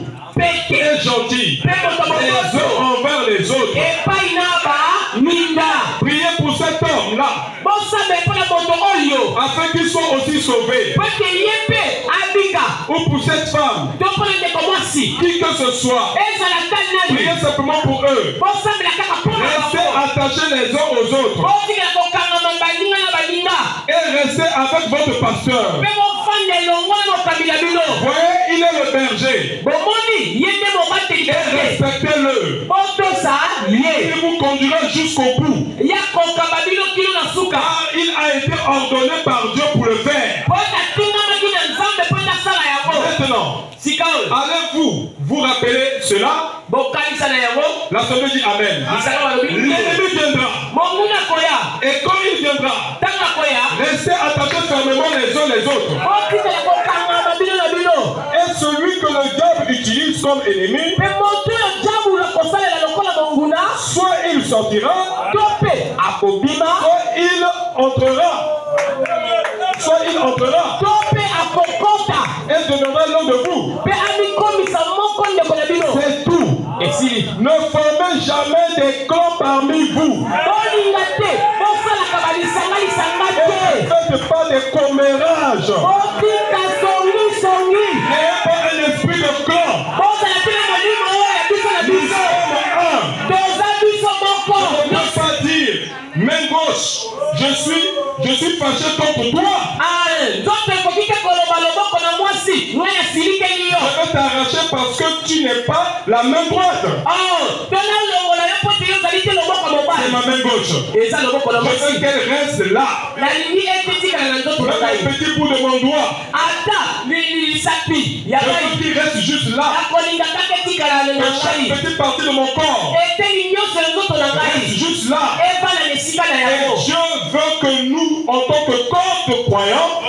et gentil. Les uns envers les autres. Priez pour cet homme-là, afin qu'il soit aussi sauvé. Ou pour cette femme, qui que ce soit. Priez simplement pour eux. Restez attachés les uns aux autres. Et restez avec votre pasteur. Voyez, il est le berger. Et respectez-le. Il vous conduira jusqu'au bout. Car il a été ordonné par Dieu pour le faire. Maintenant, allez-vous vous rappeler cela? L'assemblée dit Amen. L'ennemi viendra. Et quand il viendra, restez attachés fermement les uns les autres. Et celui que le diable utilise comme ennemi, soit il sortira, soit il entrera et deviendra l'un de vous. C'est tout. Ne formez jamais des clans parmi vous. Ne faites pas des commérages. N'ayez pas un esprit de clan. Nous sommes un. On ne peut pas dire, main gauche, je suis fâché contre toi. tu n'es pas la main droite. C'est ma main gauche. Je veux qu'elle reste là. Même un petit bout de mon doigt. Je veux qu'il reste juste là. Que chaque petite partie de mon corps reste juste là. Et Dieu veut que nous, en tant que corps de croyants,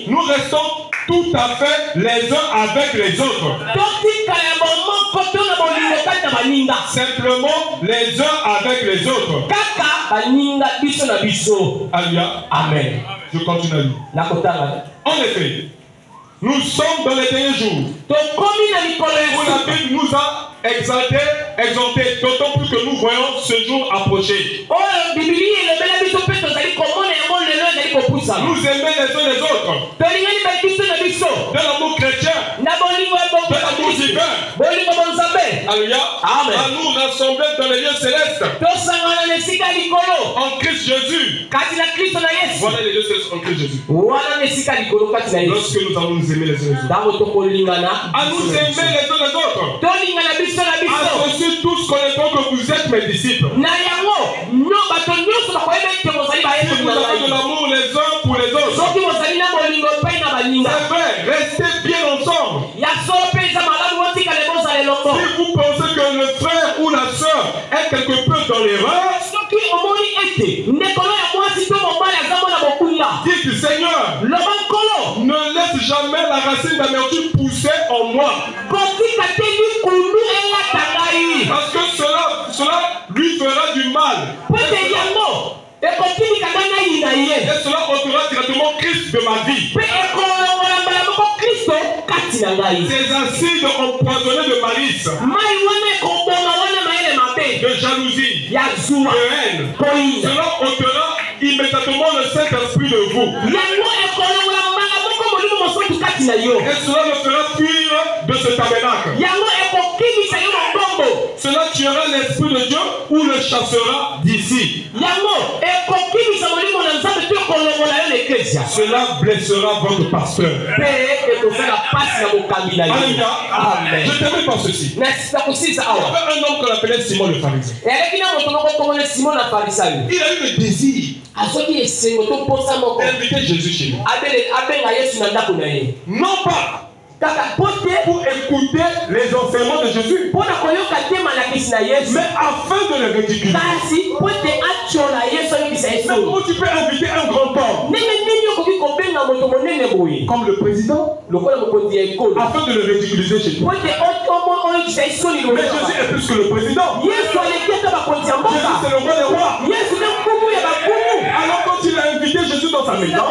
nous restons tout à fait les uns avec les autres. Simplement les uns avec les autres. Alléluia. Amen. Je continue à lire. En effet, nous sommes dans les derniers jours. Où la Bible nous a exalté, d'autant plus que nous voyons ce jour approcher. Nous aimer les uns les autres. De l'amour chrétien. De l'amour divin. Alléluia. Amen. À nous rassembler dans les lieux célestes. En Christ Jésus. Voilà les lieux célestes en Christ Jésus. Lorsque nous allons nous aimer les uns les autres. À nous aimer les uns les autres. Associez tous connaissant que vous êtes mes disciples. Si vous avez de l'amour les uns pour les autres. C'est vrai, restez bien ensemble. Si vous pensez que le frère ou la soeur est quelque peu dans l'erreur, dites Seigneur, ne laisse jamais la racine d'amertume pousser en moi. Parce que cela lui fera du mal. Et cela ôtera directement Christ de ma vie. Ces acides empoisonnés de malice, de jalousie, de haine, cela ôtera immédiatement le Saint-Esprit de vous. Et cela me fera fuir de ce tabernacle. Cela tuera l'Esprit de Dieu ou le chassera d'ici. Cela blessera votre pasteur. Alléluia. Je termine par ceci. Il y avait un homme qu'on appelait Simon le pharisien. Il a eu le désir d'inviter Jésus chez lui. Non pas pour écouter les enseignements de Jésus, mais afin de le ridiculiser. Mais comment tu peux inviter un grand homme comme le président afin de le ridiculiser chez lui? Mais Jésus est plus que le président. Jésus c'est le roi des rois. Alors quand il a invité Jésus dans sa maison,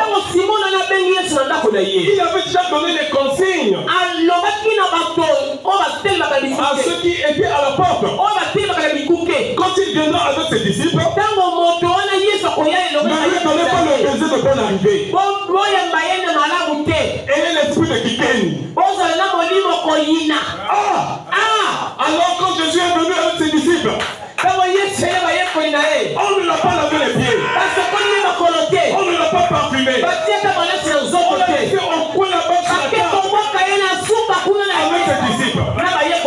il avait déjà donné les consignes à ceux qui étaient à la porte. Quand il viendra avec ses disciples, ne lui donnez pas le baiser de bonne arrivée. Ayez l'esprit de Kikeni. Alors quand Jésus est venu avec ses disciples, on ne l'a pas lavé les pieds. On ne l'a pas parfumé. On l'a fait en coin là-bas sur la table avec ses disciples.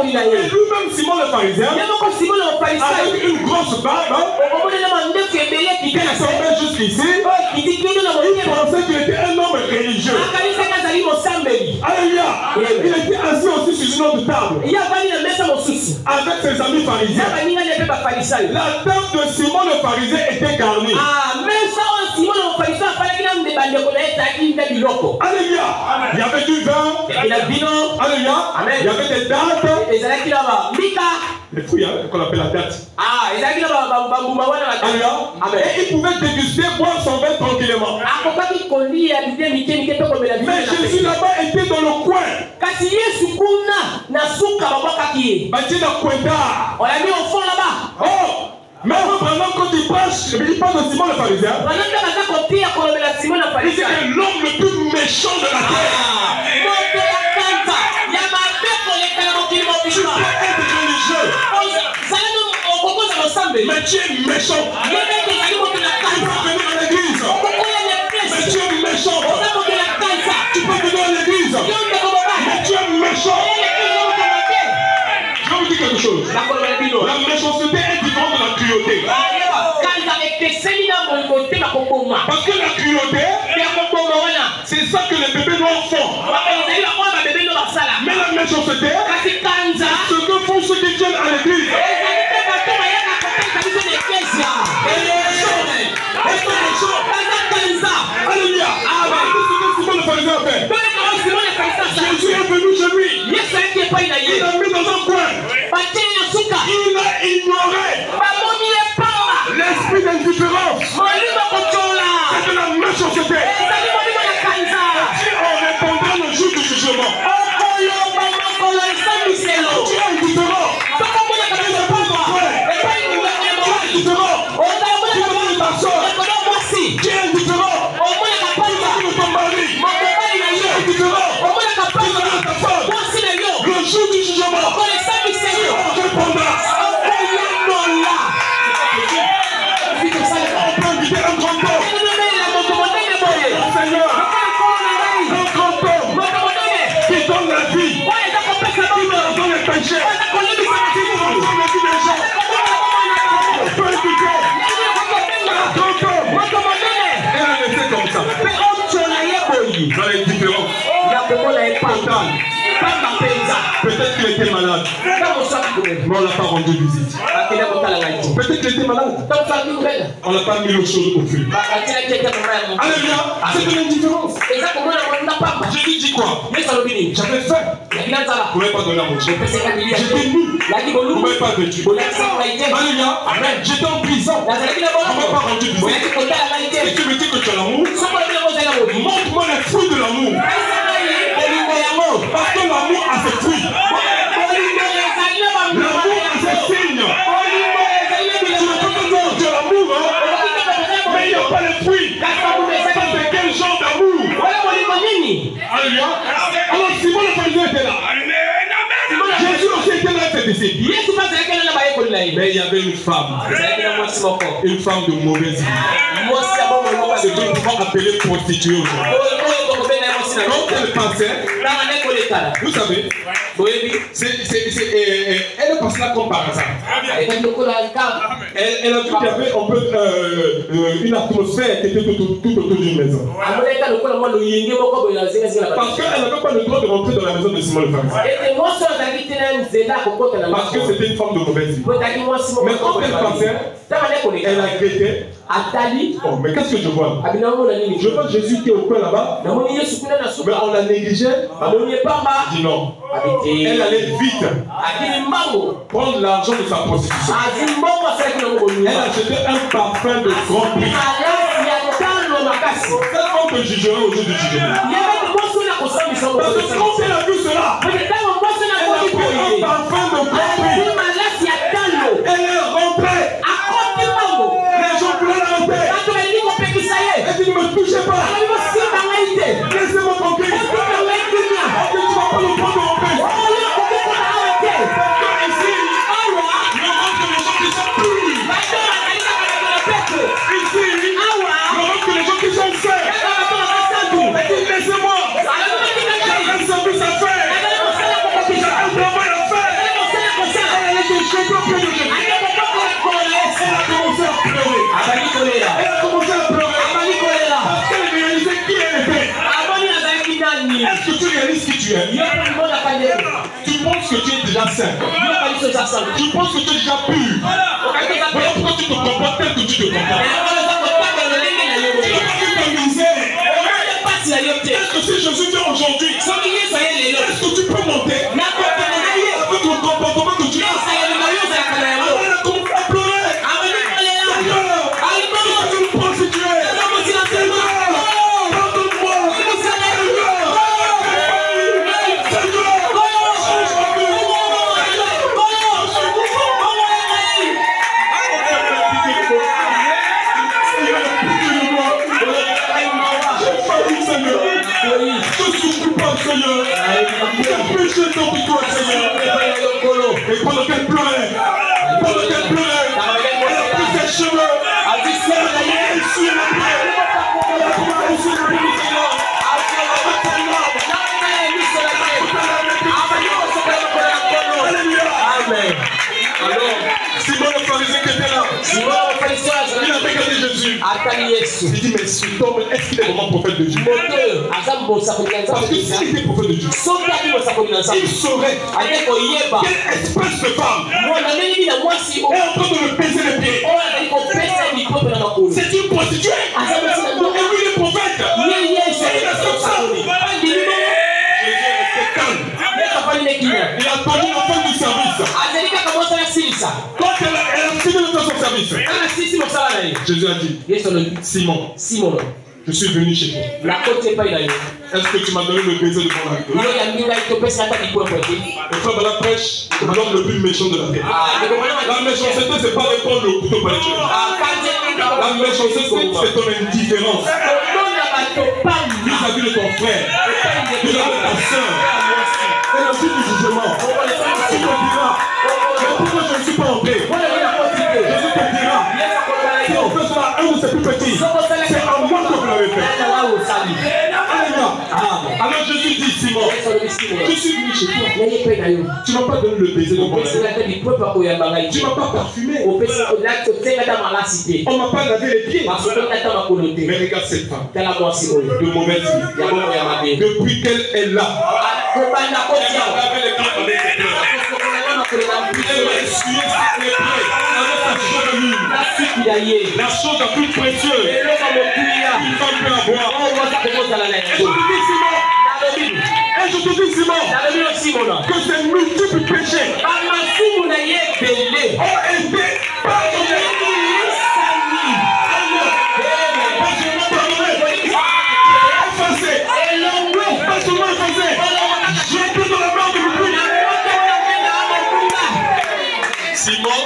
Et lui-même, Simon le pharisien, avec une grosse barbe, qui descendait jusqu'ici, il pensait qu'il était un homme religieux. Alléluia. Il était assis aussi sur une autre table avec ses amis pharisiens. La table de Simon le pharisien était garnie. Alléluia. Il y avait du vin. Alléluia. Il y avait des dates. Les fruits qu'on appelle la date. Alléluia. Et il pouvait déguster, boire son vin tranquillement. Mais Jésus là-bas était dans le coin. Bâti dans Kwenda. On l'a mis au fond là-bas. Oh! Mais vraiment, quand il parle de Simon le pharisien, il dit que l'homme le plus méchant de la terre. Tu peux être religieux, mais tu es méchant. Tu peux venir à l'église, mais tu es méchant. Tu peux venir à l'église, mais tu La méchanceté est différente de la cruauté. Parce que la cruauté, c'est ça que les bébés noirs font. Mais la méchanceté, c'est ce que font ceux qui viennent à l'église. Alléluia. C'est ce que le pharisien a fait. Jésus est venu chez lui. Il a mis dans un coin. Il a ignoré l'esprit d'indifférence. C'est de la méchanceté. On répondra le jour du jugement. Tu es indifférent. Tu es indifférent. Ton mari. Tu es indifférent. Ta femme. Le jour du jugement. On répondra. On peut inviter un grand homme. Seigneur, un grand homme qui donne la vie, qui pardonne les péchés, qui pardonne la vie des gens. On peut inviter un grand homme et la laisser comme ça. Dans les différences. Peut-être qu'il était malade, mais on ne l'a pas rendu visite. Peut-être qu'il était malade, on n'a pas mis le chose au feu. Alléluia, c'est de l'indifférence. Jésus dit quoi? J'avais faim, vous ne m'avez pas donné à manger. J'étais nu, vous ne m'avez pas vêtu. Alléluia, j'étais en prison, on ne m'a pas rendu visite. Et tu me dis que tu as l'amour? Montre-moi les fruits de l'amour. Parce que l'amour a ses fruits. L'amour a ses signes. Tu ne peux pas dire que tu as l'amour, hein? Mais il n'y a pas les fruits. Ça c'est quel genre d'amour? Alléluia. Alors Simon le pharisien était là. Jésus aussi était là, ses disciples. Mais il y avait une femme de mauvaise vie. C'est ce qu'on peut appeler prostituée aujourd'hui. Quand elle passait, vous savez, elle est passée là comme par hasard. Elle a vu qu'il y avait un peu une atmosphère qui était tout autour d'une maison. Parce qu'elle n'avait pas le droit de rentrer dans la maison de Simon le pharisien. Parce que c'était une femme de mauvaise vie. Mais quand elle passait, elle a guetté. Oh, mais qu'est-ce que je vois? Je vois Jésus qui est au coin là-bas. Mais on l'a négligé. Je dis non. Elle allait vite prendre l'argent de sa prostitution. Elle a acheté un parfum de grand prix. Tellement que je jugerai au jour du jugement. Parce que quand elle a vu cela, elle a pris un parfum de grand prix. Elle est rentrée. Les gens voulaient l'arrêter. Elle dit ne me touchez pas. Laissez-moi tranquille. Tu ne vas pas le prendre de mon père. Ici, le rentre les gens qui sont purs. Ici, le rentre les gens qui sont sains. Elle dit laissez-moi. J'ai un service à faire. J'ai un travail à faire. Elle a été jetée auprès de Jésus. Elle a commencé à pleurer. Elle a commencé à pleurer. Parce qu'elle réalisait qui elle était. Est-ce que tu réalises qui tu es? Tu penses que tu es déjà saint. Tu penses que tu es déjà pur. Voilà pourquoi tu te comportes tel que tu te comportes. Tu n'as pas vu ta misère. Est-ce que si Jésus vient aujourd'hui, est-ce que tu peux monter avec le comportement que tu as? Elle a commencé à pleurer. Tu penses que tu es? Seigneur, je suis coupable, Seigneur. Il dit, mais cet homme, est-ce qu'il est vraiment prophète de Dieu? Parce que s'il était prophète de Dieu, il saurait quelle espèce de femme est en train de me baiser les pieds. C'est une prostituée. Et lui, il est prophète. Il a attendu la fin du service. Quand elle a fini de faire son service, Jésus a dit, Simon, je suis venu chez toi. Est-ce que tu m'as donné le baiser de mon acte? Le frère de la prêche, l'homme le plus méchant de la terre. La méchanceté, c'est pas répondre le couteau par les cheveux. La méchanceté, c'est ton indifférence vis-à-vis de ton frère, vis-à-vis de ta soeur. Et le but du jugement, tu me diras, mais pourquoi je ne suis pas entré? Jésus te dira, si on fait cela à un de ses plus petits, c'est à moi que vous l'avez fait. Alors Jésus dit, Simon, je suis venu chez toi. Tu m'as pas donné le baiser de mon âme. Tu m'as pas parfumé. On m'a pas lavé les pieds. Mais regarde cette femme, de mauvaise vie. Depuis qu'elle est là, elle m'a lavé les pieds avec ses pleurs. Elle m'a essuyé les pieds avec sa chevelure. La chose la plus précieuse qu'une femme peut avoir. Et je te dis, Simon, que ces multiples péchés ont été pardonnés. Simon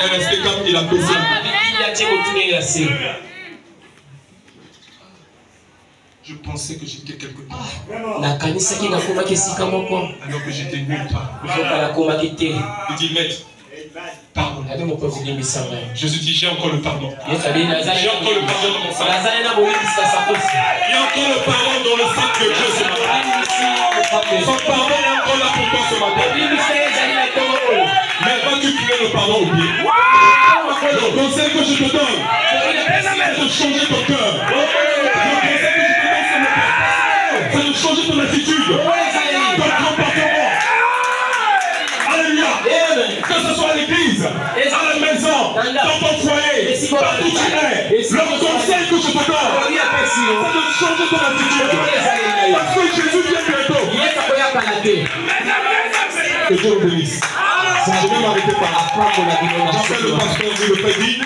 est resté comme il a baisé. Je pensais que j'étais quelque part. Alors que j'étais nulle part. Il dit, maître, pardon. Jésus dit, j'ai encore le pardon. J'ai encore le pardon dans mon sang. Il y a encore le pardon dans le sang de Dieu ce matin. Son pardon est encore là pour toi ce matin. Mais vas-tu tuer le pardon au pied? Le conseil que je te donne, c'est de changer ton cœur. Le conseil que je te donne ce matin, c'est de changer ton attitude, ton comportement. Alléluia. Que ce soit à l'église, à la maison, dans ton foyer, partout où tu es. Le conseil que je te donne, c'est de changer ton attitude. Parce que Jésus vient bientôt. Que Dieu vous bénisse. Je vais m'arrêter par j'appelle le pasteur du le Pédine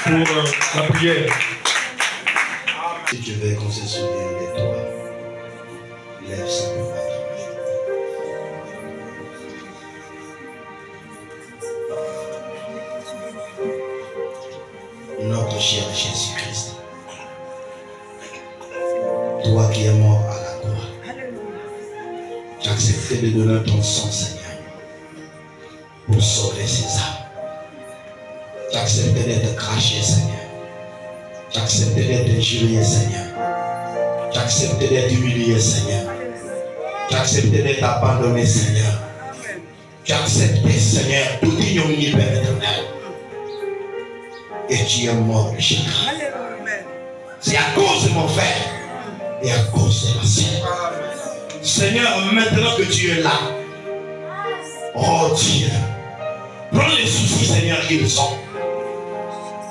pour la prière. Si tu veux qu'on se souvienne de toi, lève simplement ta main. Notre cher Jésus-Christ, toi qui es mort à la croix, tu as accepté de donner ton sang, Seigneur, pour sauver ces âmes. Tu as accepté d'être craché, Seigneur. Tu as accepté d'être injurié, Seigneur. Tu as accepté d'être humilié, Seigneur. Tu as accepté d'être abandonné, Seigneur. Tu as accepté, Seigneur, toute ignominie, Père éternel. Et tu es mort de chagrin. C'est à cause de mon frère et à cause de ma sœur. Seigneur, maintenant que tu es là, oh Dieu, prends les soucis, Seigneur, qu'ils ont.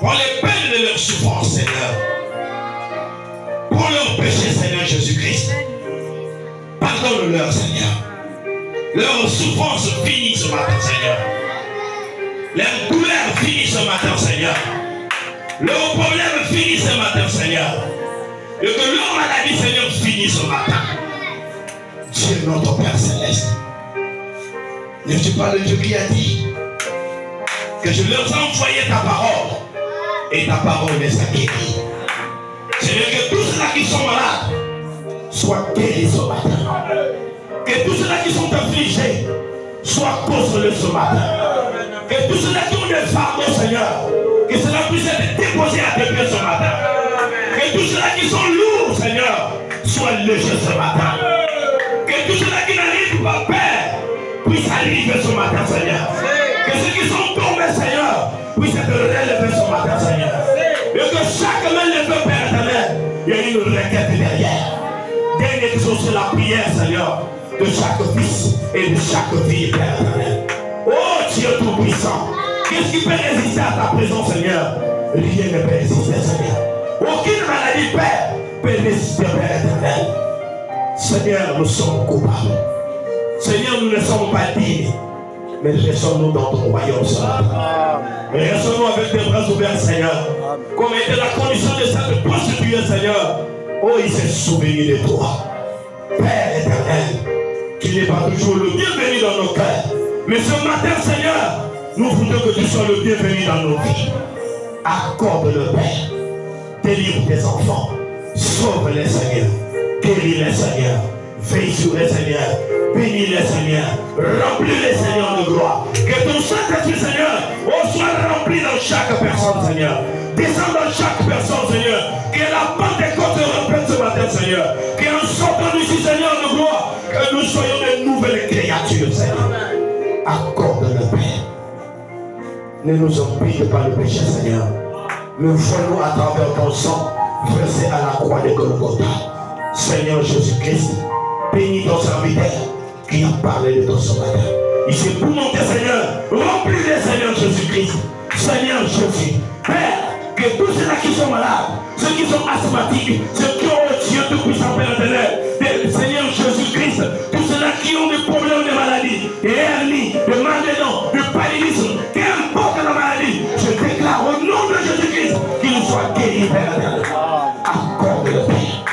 Prends les peines de leur souffrance, Seigneur. Prends leurs péchés, Seigneur Jésus-Christ. Pardonne-leur, Seigneur. Leur souffrance finit ce matin, Seigneur. Leur douleur finit ce matin, Seigneur. Leur problème finit ce matin, Seigneur. Et que leur maladie, Seigneur, finit ce matin. Dieu, notre Père Céleste. N'es-tu pas le Dieu qui a dit que je leur envoyais ta parole et ta parole les a guéris? Seigneur, que tous ceux-là qui sont malades soient guéris ce matin. Que tous ceux-là qui sont affligés soient consolés ce matin. Que tous ceux-là qui ont des fardeaux, Seigneur, que cela puisse être déposé à tes pieds ce matin. Que tous ceux-là qui sont lourds, Seigneur, soient légers ce matin. Que tous ceux-là qui n'arrivent pas, Père, puissent arriver ce matin, Seigneur. Que ceux qui sont tombés, Seigneur, puissent être relevés ce matin, Seigneur. Et que chaque main levée, Père éternel, il y a une requête derrière. Dernière chose, c'est la prière, Seigneur, de chaque fils et de chaque fille, Père éternel. Oh Dieu tout-puissant, qu'est-ce qui peut résister à ta présence, Seigneur? Rien ne peut résister, Seigneur. Aucune maladie, Père, peut résister, Père éternel. Seigneur, nous sommes coupables. Seigneur, nous ne sommes pas dignes. Mais restons-nous dans ton royaume, Seigneur. Mais restons-nous avec tes bras ouverts, Seigneur. Comme était la condition de cette prostituée, Seigneur. Oh, il s'est souvenu de toi. Père éternel, tu n'es pas toujours le bienvenu dans nos cœurs. Mais ce matin, Seigneur, nous voulons que tu sois le bienvenu dans nos vies. Accorde-le, Père. Délivre tes enfants. Sauve-les, Seigneur. Guéris-les, Seigneur. Veille sur les Seigneur. Bénis-les, Seigneur. Remplis-les, Seigneur, de gloire. Que ton Saint-Esprit, Seigneur, soit rempli dans chaque personne, Seigneur. Descends dans chaque personne, Seigneur. Que la Pentecôte te remplit ce matin, Seigneur. Qu'en sortant d'ici, Seigneur, de gloire, que nous soyons de nouvelles créatures, Seigneur. Accorde-le, Père. Ne nous empêche pas le péché, Seigneur. Nous voulons à travers ton sang versé à la croix de Golgotha. Seigneur Jésus-Christ, bénis ton serviteur qui a parlé de ton ce matin. Il s'est pour monter, Seigneur. Remplis-les, Seigneur Jésus-Christ. Seigneur Jésus, Père, que tous ceux-là qui sont malades, ceux qui sont asthmatiques, ceux qui ont Dieu tout-puissant, Père éternel, Seigneur Jésus-Christ, tous ceux-là qui ont des problèmes de maladie, de hernie, de mal de dents, de paludisme, qu'importe la maladie, je déclare au nom de Jésus-Christ qu'ils soient guéris, Père éternel. Accorde-le, Père.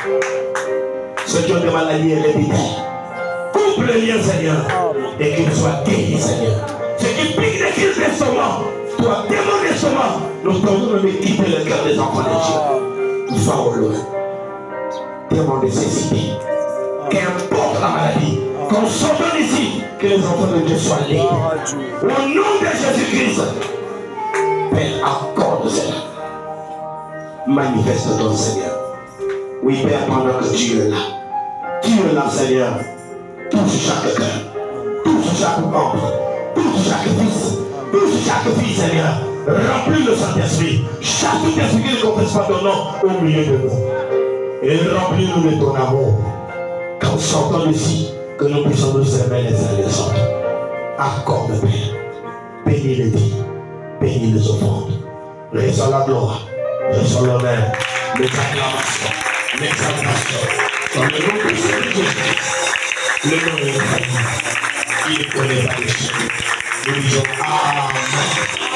Ceux qui ont des maladies héréditaires, coupe le lien, Seigneur, et qu'ils soient guéris, Seigneur. Ceux qui piquent des crises d'estomac, toi, démon d'estomac, nous devons même quitter le cœur des enfants de Dieu. Nous sommes au loin. Démon de nécessité. Qu'importe la maladie, qu'on sorte d'ici, que les enfants de Dieu soient libres. Au nom de Jésus-Christ, Père, accorde cela. Manifeste ton Seigneur. Oui, Père, pendant que tu es là. Tu es là, Seigneur. Touche chaque cœur. Touche chaque membre. Touche chaque fils. Touche chaque fille, Seigneur. Remplis le Saint-Esprit. Chaque tout esprit qui ne confesse pas ton nom au milieu de nous. Et remplis-nous de ton amour. Qu'en sortant d'ici, que nous puissions nous servir les uns les autres. Accorde, Père. Bénis les dits. Bénis les offrandes. Reçois la gloire. Reçois l'honneur. L'exclamation. L'exaltation. Dans le nom de Jésus-Christ. Le nom de Jésus. Il connaît pas le Seigneur. Nous disons Amen.